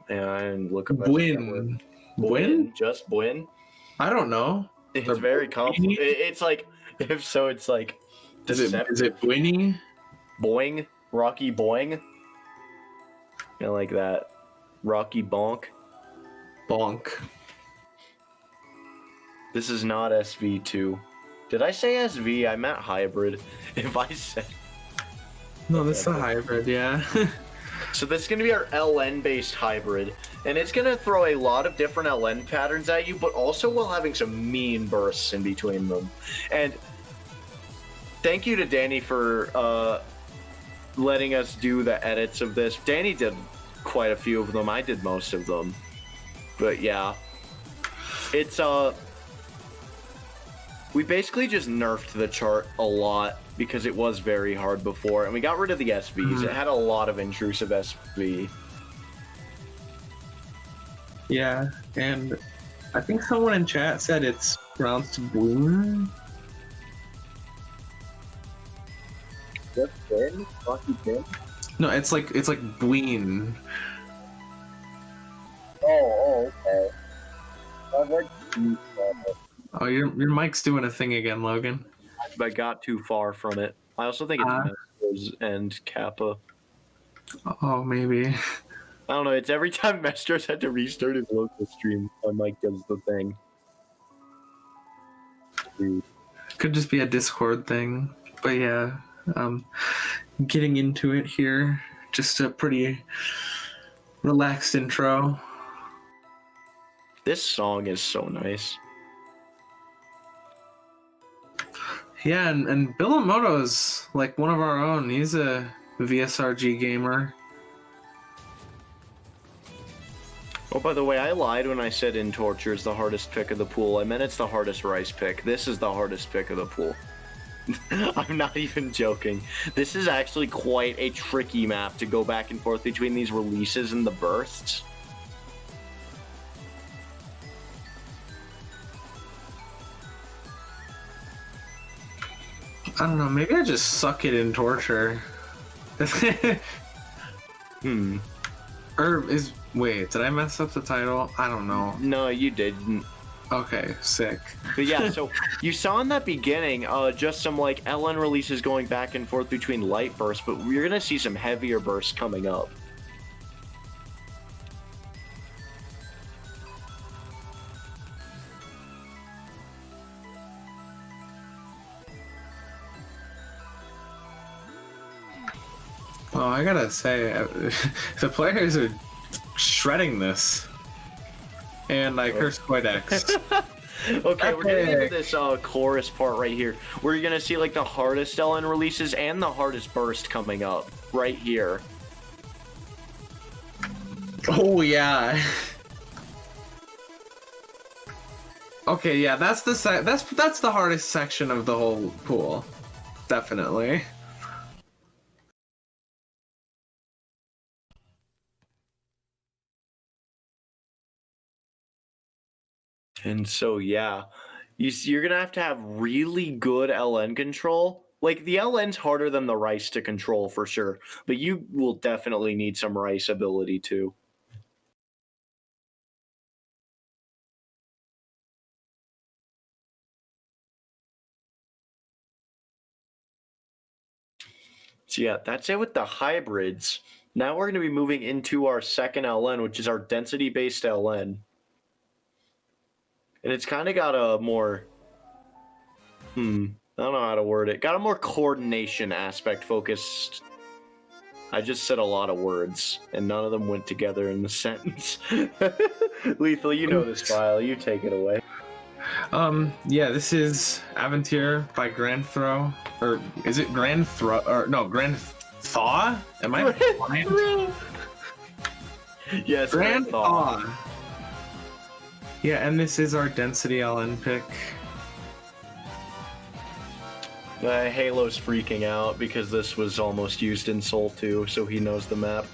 and look at Bwin. Bwin? Just Bwin. I don't know. It's very complicated. It's like, if so, it's like, is it Bwinny? Boing, Rocky Boing. I like that. Rocky Bonk. Bonk. This is not SV2. Did I say SV? I meant hybrid. If I said... No, that's a hybrid, yeah. So this is going to be our LN-based hybrid, and it's going to throw a lot of different LN patterns at you, but also while having some mean bursts in between them. And thank you to Danny for letting us do the edits of this. Danny did quite a few of them. I did most of them. But yeah. It's, we basically just nerfed the chart a lot because it was very hard before, and we got rid of the SVs. It had a lot of intrusive SV. Yeah, and I think someone in chat said it's pronounced Boon. What's Ben? Rocky Ben? No, it's like Bween. Oh, okay. I've heard Oh, your mic's doing a thing again, Logan. I got too far from it. I also think it's Mestros and Kappa. Oh, maybe. I don't know. It's every time Mestros had to restart his local stream, my mic does the thing. Could just be a Discord thing. But yeah, getting into it here. Just a pretty relaxed intro. This song is so nice. Yeah, and Billamoto's like one of our own. He's a VSRG gamer. Oh, by the way, I lied when I said In Torture is the hardest pick of the pool. I meant it's the hardest rice pick. This is the hardest pick of the pool. I'm not even joking. This is actually quite a tricky map to go back and forth between these releases and the bursts. I don't know, maybe I just suck it in Torture. Or wait, did I mess up the title? I don't know. No, you didn't. Okay, sick. But yeah, so you saw in that beginning just some like LN releases going back and forth between light bursts, but we're gonna see some heavier bursts coming up. Oh, I gotta say, the players are shredding this. And I curse Coidex. Okay, we're getting into this chorus part right here, where you're gonna see like the hardest LN releases and the hardest burst coming up right here. Oh yeah. Okay, yeah, that's the hardest section of the whole pool, definitely. And so, yeah, you're going to have really good LN control. Like, the LN's harder than the Rice to control, for sure. But you will definitely need some Rice ability, too. So, yeah, that's it with the hybrids. Now we're going to be moving into our second LN, which is our density-based LN. And it's kind of got a more, I don't know how to word it. Got a more coordination aspect focused. I just said a lot of words, and none of them went together in the sentence. Lethal, you know this file. You take it away. Yeah, this is Aventure by Grand Throw. Or is it Grand Throw? Or no, Grand Thaw? Am I blind? Yes, Grand Thaw. Yeah, and this is our density LN pick. Halo's freaking out because this was almost used in Soul 2, so he knows the map.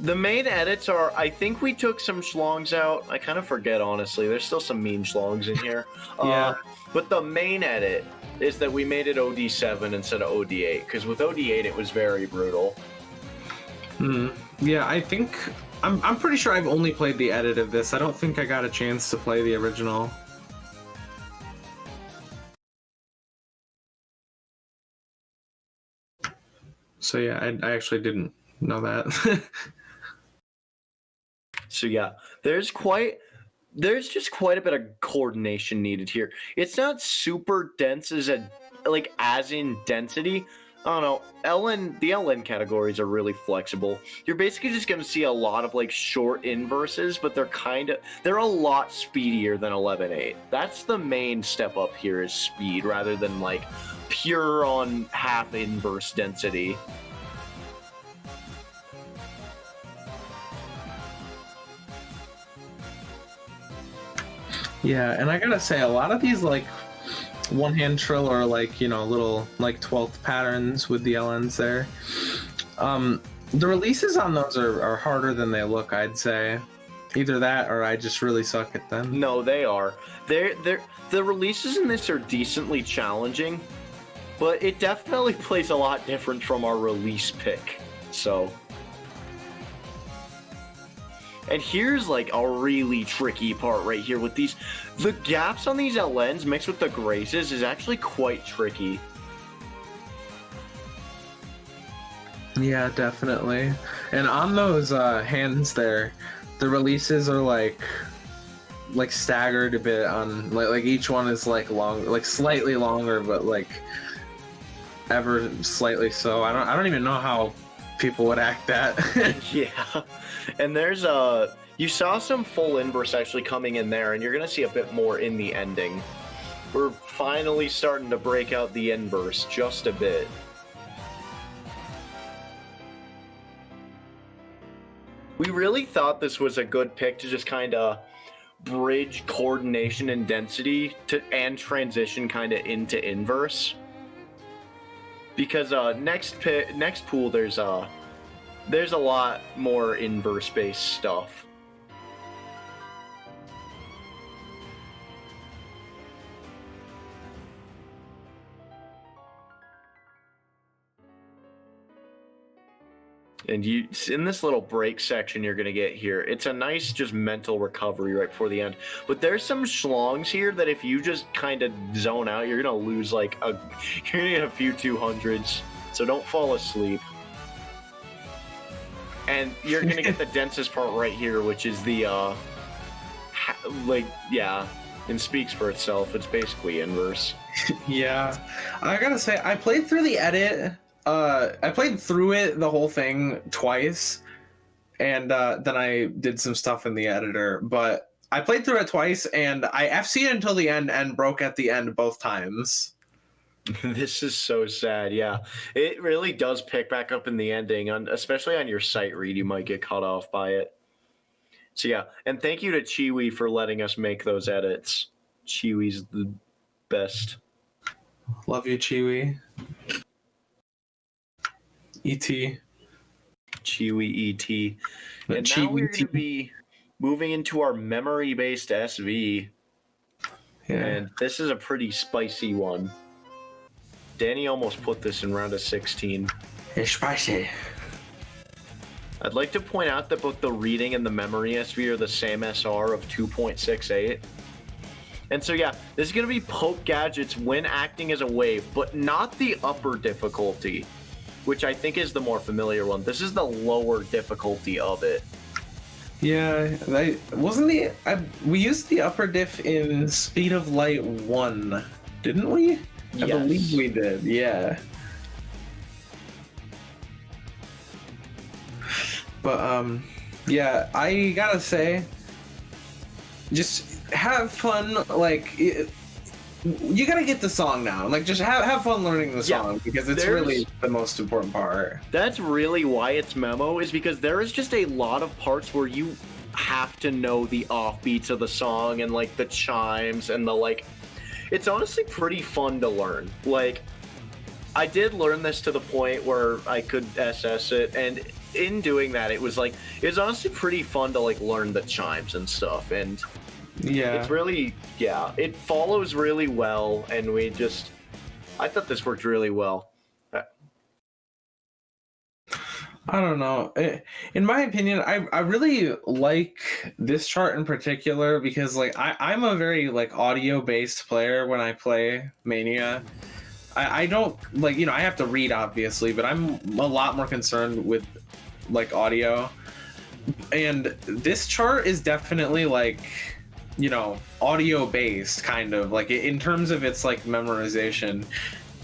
The main edits are, I think we took some schlongs out. I kind of forget, honestly. There's still some mean schlongs in here. Yeah. But the main edit is that we made it OD7 instead of OD8, because with OD8 it was very brutal. Yeah, I think... I'm pretty sure I've only played the edit of this. I don't think I got a chance to play the original. So yeah, I actually didn't know that. So yeah, there's quite there's just quite a bit of coordination needed here. It's not super dense as in density. I don't know. The LN categories are really flexible. You're basically just going to see a lot of like short inverses, but they're a lot speedier than 11.8. That's the main step up here, is speed rather than like pure on half inverse density. Yeah, and I gotta say, a lot of these like one-hand trill or like, you know, little like 12th patterns with the LNs there. The releases on those are harder than they look, I'd say. Either that or I just really suck at them. No, they are. The releases in this are decently challenging, but it definitely plays a lot different from our release pick. So, and here's like a really tricky part right here with these. The gaps on these LNs mixed with the graces is actually quite tricky. Yeah, definitely. And on those hands there, the releases are like staggered a bit on like each one is like long, like slightly longer, but like ever slightly so. I don't even know how people would act that. Yeah. And there's you saw some full inverse actually coming in there, and you're gonna see a bit more in the ending. We're finally starting to break out the inverse just a bit. We really thought this was a good pick to just kind of bridge coordination and density and transition kind of into inverse. Because next pool there's a lot more inverse based stuff. And you, in this little break section you're going to get here, it's a nice just mental recovery right before the end. But there's some schlongs here that if you just kind of zone out, you're going to lose like you're going to get a few 200s. So don't fall asleep. And you're going to get the densest part right here, which is the, and speaks for itself. It's basically inverse. Yeah. I gotta say, I played through the edit. I played through it, the whole thing, twice, and then I did some stuff in the editor. But I played through it twice, and I FC'd until the end and broke at the end both times. This is so sad. Yeah, it really does pick back up in the ending, especially on your sight read. You might get cut off by it. So yeah, and thank you to Chiwi for letting us make those edits. Chiwi's the best. Love you, Chiwi. E.T. Chiwi E.T. And now we're going to be moving into our memory-based SV. Yeah. And this is a pretty spicy one. Danny almost put this in round of 16. It's spicy. I'd like to point out that both the reading and the memory SV are the same SR of 2.68. And so yeah, this is going to be poke gadgets when acting as a wave, but not the upper difficulty, which I think is the more familiar one. This is the lower difficulty of it. Yeah, we used the upper diff in Speed of Light 1, didn't we? I believe we did, yeah. But yeah, I gotta say, just have fun. Like, you gotta get the song now. Like, just have fun learning the song, because it's really the most important part. That's really why it's memo, is because there is just a lot of parts where you have to know the offbeats of the song and like the chimes and the like. It's honestly pretty fun to learn. Like, I did learn this to the point where I could SS it, and in doing that, it was honestly pretty fun to like learn the chimes and stuff. And yeah, it's really, it follows really well, and I thought this worked really well. I don't know. In my opinion, I really like this chart in particular because like I'm a very like audio based player when I play Mania. I don't like, I have to read obviously, but I'm a lot more concerned with like audio. And this chart is definitely like you know, audio based kind of like in terms of its like memorization.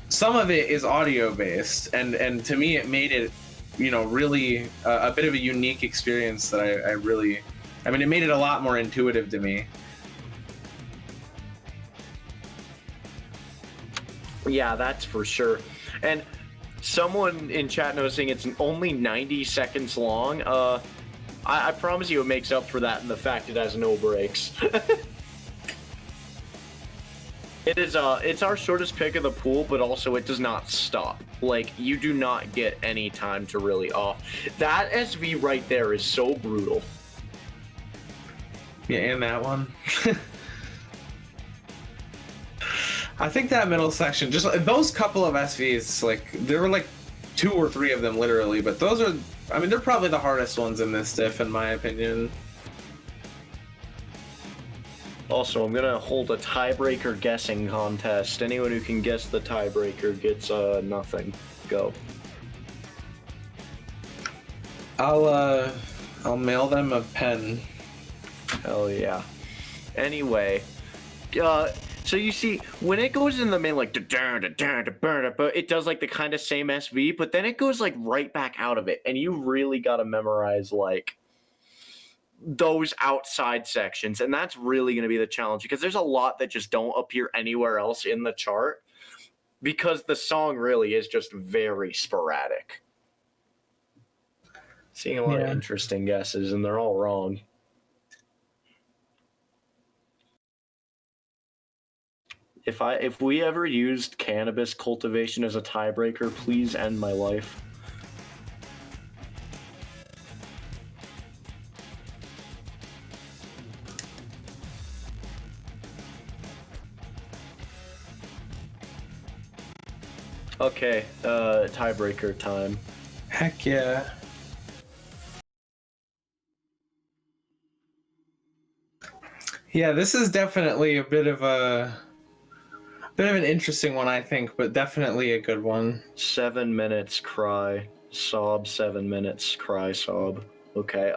Some of it is audio based, and to me it made it, you know, really a bit of a unique experience that I really, I mean, it made it a lot more intuitive to me. Yeah, that's for sure. And someone in chat noticing it's only 90 seconds long. I promise you it makes up for that in the fact it has no breaks. It's our shortest pick of the pool, but also it does not stop. Like, you do not get any time to really off. That SV right there is so brutal. Yeah, and that one. I think that middle section, just those couple of SVs, like, there were like 2 or 3 of them literally, but those are, I mean, they're probably the hardest ones in this diff, in my opinion. Also, I'm gonna hold a tiebreaker guessing contest. Anyone who can guess the tiebreaker gets nothing. Go. I'll mail them a pen. Hell yeah. Anyway, so you see, when it goes in the main, like, but it does like the kind of same SV, but then it goes like right back out of it, and you really gotta memorize like those outside sections, and that's really going to be the challenge, because there's a lot that just don't appear anywhere else in the chart because the song really is just very sporadic. Seeing a lot of interesting guesses, and they're all wrong. If we ever used cannabis cultivation as a tiebreaker, please end my life. Okay, tiebreaker time. Heck yeah. Yeah, this is definitely a bit of an interesting one, I think, but definitely a good one. 7 minutes, cry, sob, 7 minutes, cry, sob. Okay,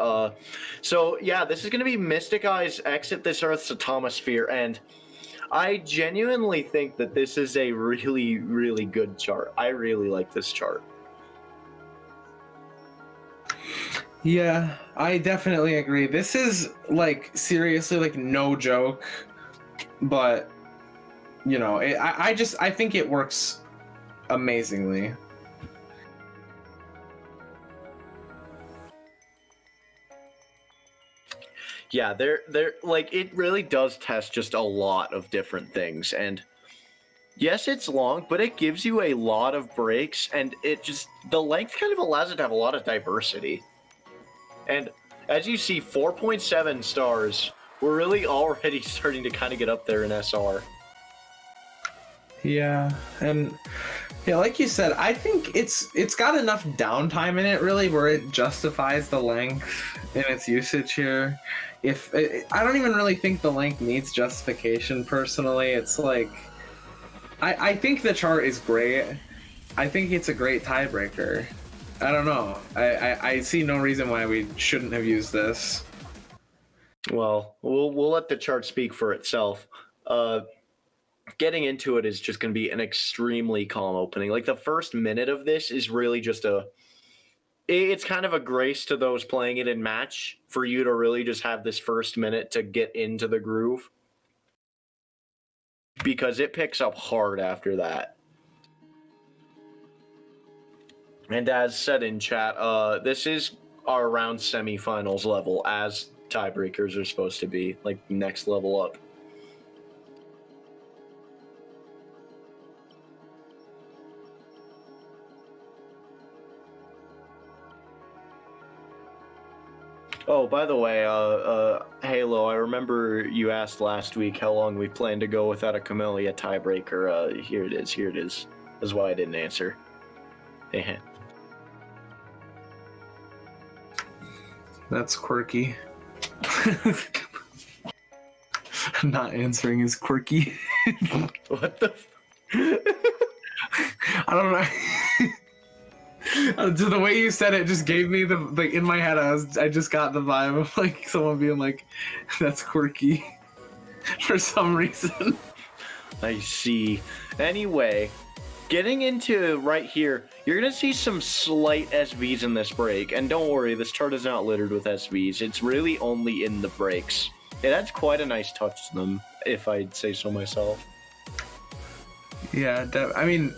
so yeah, this is gonna be Mystic Eyes Exit This Earth's Atomosphere, and I genuinely think that this is a really, really good chart. I really like this chart. Yeah, I definitely agree. This is, like, seriously, like, no joke, but, you know, I think it works amazingly. Yeah, they're like, it really does test just a lot of different things, and yes, it's long, but it gives you a lot of breaks, and it just, the length kind of allows it to have a lot of diversity. And as you see, 4.7 stars, we're really already starting to kind of get up there in SR. Yeah, and yeah, like you said, I think it's got enough downtime in it, really, where it justifies the length in its usage here. I don't even really think the length needs justification, personally. It's like, I think the chart is great. I think it's a great tiebreaker. I don't know. I see no reason why we shouldn't have used this. Well, we'll let the chart speak for itself. Getting into it is just going to be an extremely calm opening. Like, the first minute of this is really just it's kind of a grace to those playing it in match for you to really just have this first minute to get into the groove, because it picks up hard after that. And as said in chat, this is our round semifinals level, as tiebreakers are supposed to be, like, next level up. Oh, by the way, Halo, I remember you asked last week how long we plan to go without a Camellia tiebreaker. Here it is. That's why I didn't answer. That's quirky. Not answering is quirky. What the? I don't know. Just the way you said it just gave me the, like, in my head I just got the vibe of, like, someone being like, that's quirky. for some reason. I see. Anyway, getting into right here, you're going to see some slight SVs in this break. And don't worry, this chart is not littered with SVs. It's really only in the breaks. It adds quite a nice touch to them, if I'd say so myself. Yeah, I mean,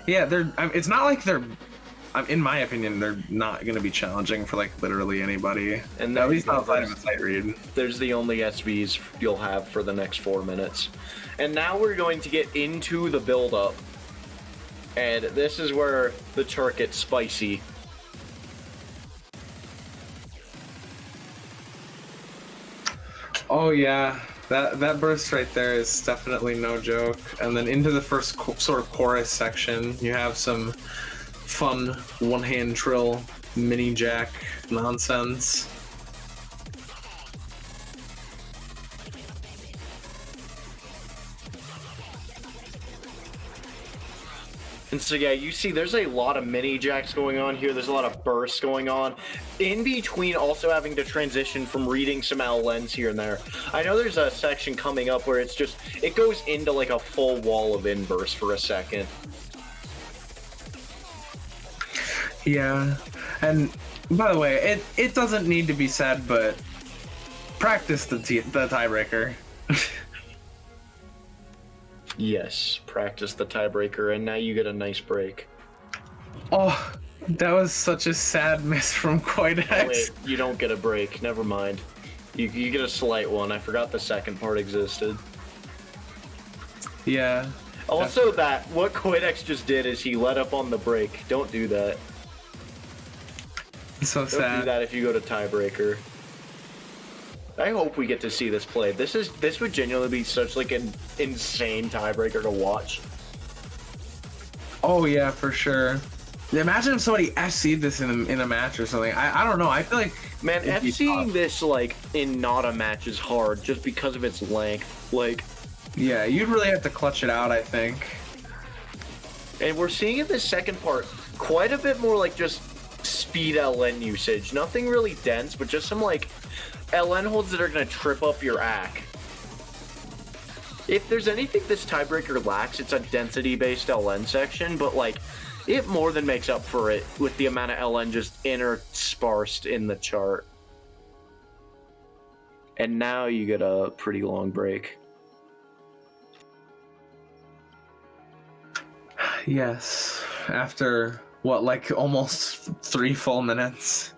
yeah, it's not like they're, in my opinion, they're not going to be challenging for like literally anybody. And at least outside of a sight read. There's the only SVs you'll have for the next 4 minutes. And now we're going to get into the build-up. And this is where the chart gets spicy. Oh yeah, that burst right there is definitely no joke. And then into the first sort of chorus section, you have some fun one-hand trill mini jack nonsense. And so yeah, you see there's a lot of mini jacks going on here. There's a lot of bursts going on. In between also having to transition from reading some LNs here and there. I know there's a section coming up where it goes into like a full wall of inverse for a second. Yeah, and by the way, it doesn't need to be said, but practice the tiebreaker. Yes, practice the tiebreaker, and now you get a nice break. Oh, that was such a sad miss from Koidex. Wait, you don't get a break. Never mind. You get a slight one. I forgot the second part existed. Yeah. Also, what Koidex just did is he let up on the break. Don't do that. So sad. Don't do that if you go to tiebreaker. I hope we get to see this played. This would genuinely be such like an insane tiebreaker to watch. Oh yeah, for sure. Imagine if somebody FC'd this in a match or something. I don't know. I feel like, man, FCing this like in not a match is hard just because of its length. Like, yeah, you'd really have to clutch it out, I think. And we're seeing in this second part quite a bit more like just speed LN usage. Nothing really dense, but just some like LN holds that are going to trip up your ACK. If there's anything this tiebreaker lacks, it's a density-based LN section, but like, it more than makes up for it with the amount of LN just interspersed in the chart. And now you get a pretty long break. Yes, after what, like almost 3 full minutes.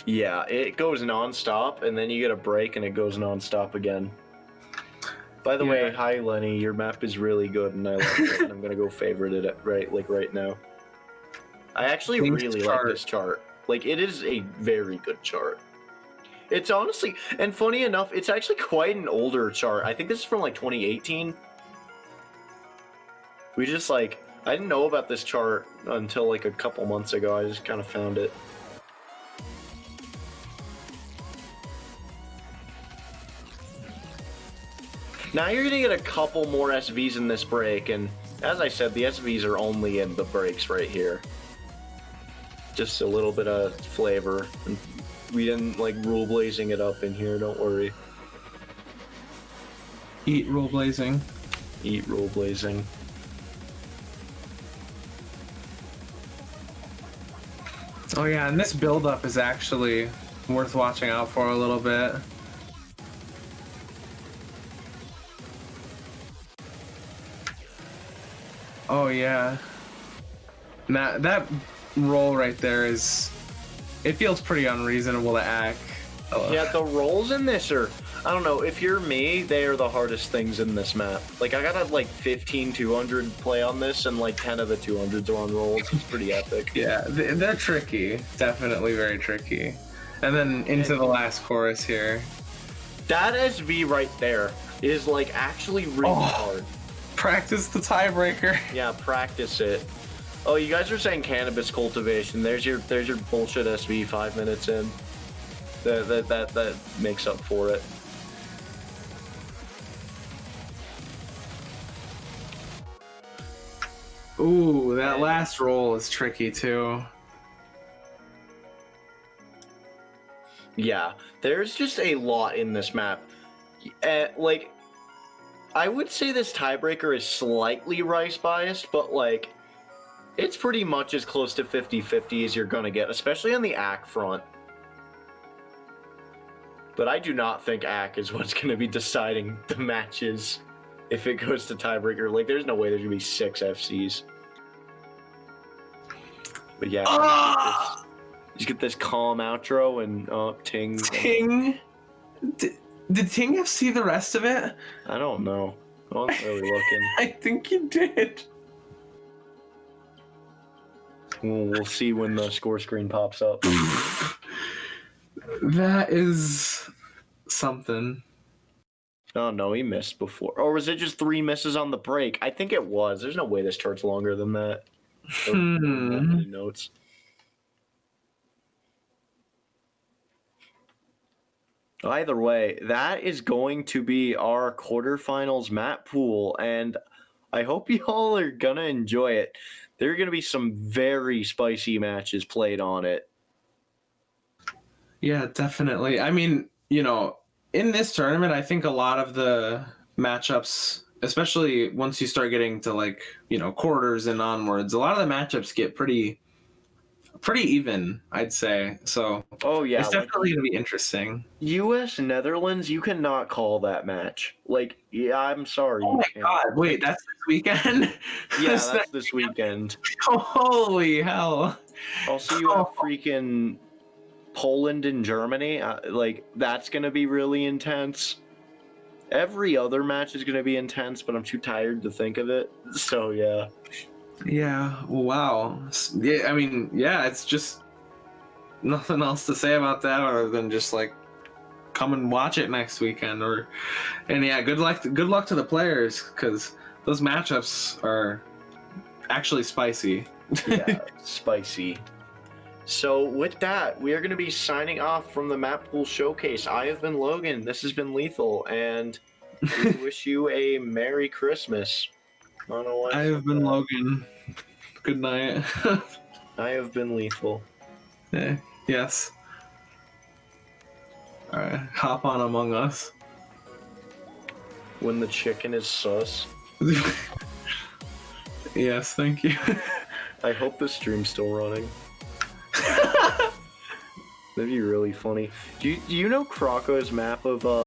Yeah, it goes non-stop, and then you get a break, and it goes non-stop again. By the way, hi Lenny, your map is really good, and I like it, and I'm gonna go favorite it right now. I actually really like this chart. Like, it is a very good chart. It's honestly, and funny enough, it's actually quite an older chart. I think this is from like 2018. We just like, I didn't know about this chart until like a couple months ago. I just kind of found it. Now you're gonna get a couple more SVs in this break, and as I said, the SVs are only in the breaks right here. Just a little bit of flavor. And we didn't like rule blazing it up in here, don't worry. Eat rule blazing. Eat rule blazing. Oh yeah, and this build-up is actually worth watching out for a little bit. Oh yeah. That roll right there is, it feels pretty unreasonable to act. Yeah, the rolls in this are, I don't know, if you're me, they are the hardest things in this map. Like, I got like 15 200 play on this, and like 10 of the 200s are on rolls. It's pretty epic. Yeah, they're tricky. Definitely very tricky. And then into the last chorus here. That SV right there is like actually really hard. Practice the tiebreaker. Yeah, practice it. Oh, you guys are saying cannabis cultivation. There's your bullshit SV 5 minutes in. That makes up for it. Ooh, that last roll is tricky too. Yeah, there's just a lot in this map. Like, I would say this tiebreaker is slightly rice biased, but like, it's pretty much as close to 50-50 as you're gonna get, especially on the AC front. But I do not think AC is what's gonna be deciding the matches if it goes to tiebreaker. Like, there's no way there's gonna be 6 FCs. But yeah, just get this calm outro and Ting. Ting. Did Ting FC the rest of it? I don't know. I wasn't really looking. I think he did. We'll see when the score screen pops up. That is something. Oh no, he missed before. Or was it just 3 misses on the break? I think it was. There's no way this turt's longer than that. Notes. Either way, that is going to be our quarterfinals Mappool, and I hope y'all are gonna enjoy it. There are gonna be some very spicy matches played on it. Yeah, definitely. I mean, you know, in this tournament, I think a lot of the matchups, especially once you start getting to like, you know, quarters and onwards, a lot of the matchups get pretty even, I'd say. So oh yeah, it's definitely gonna be interesting. US Netherlands, you cannot call that match. Like, yeah, I'm sorry. Oh my god, wait, that's this weekend? Yeah, that's this weekend. Holy hell. Also, you have freaking Poland and Germany. Like, that's gonna be really intense. Every other match is gonna be intense, but I'm too tired to think of it. So yeah. Yeah, wow. Yeah, I mean, yeah, it's just nothing else to say about that other than just like come and watch it next weekend. And yeah, good luck to the players, because those matchups are actually spicy. Yeah, spicy. So with that, we are going to be signing off from the Mappool Showcase. I have been Logan. This has been Lethal, and we wish you a Merry Christmas. I don't know why I have been Logan. Good night. I have been Lethal. Yes. Alright, hop on Among Us. When the chicken is sus. Yes, thank you. I hope the stream's still running. That'd be really funny. Do you know Croco's map of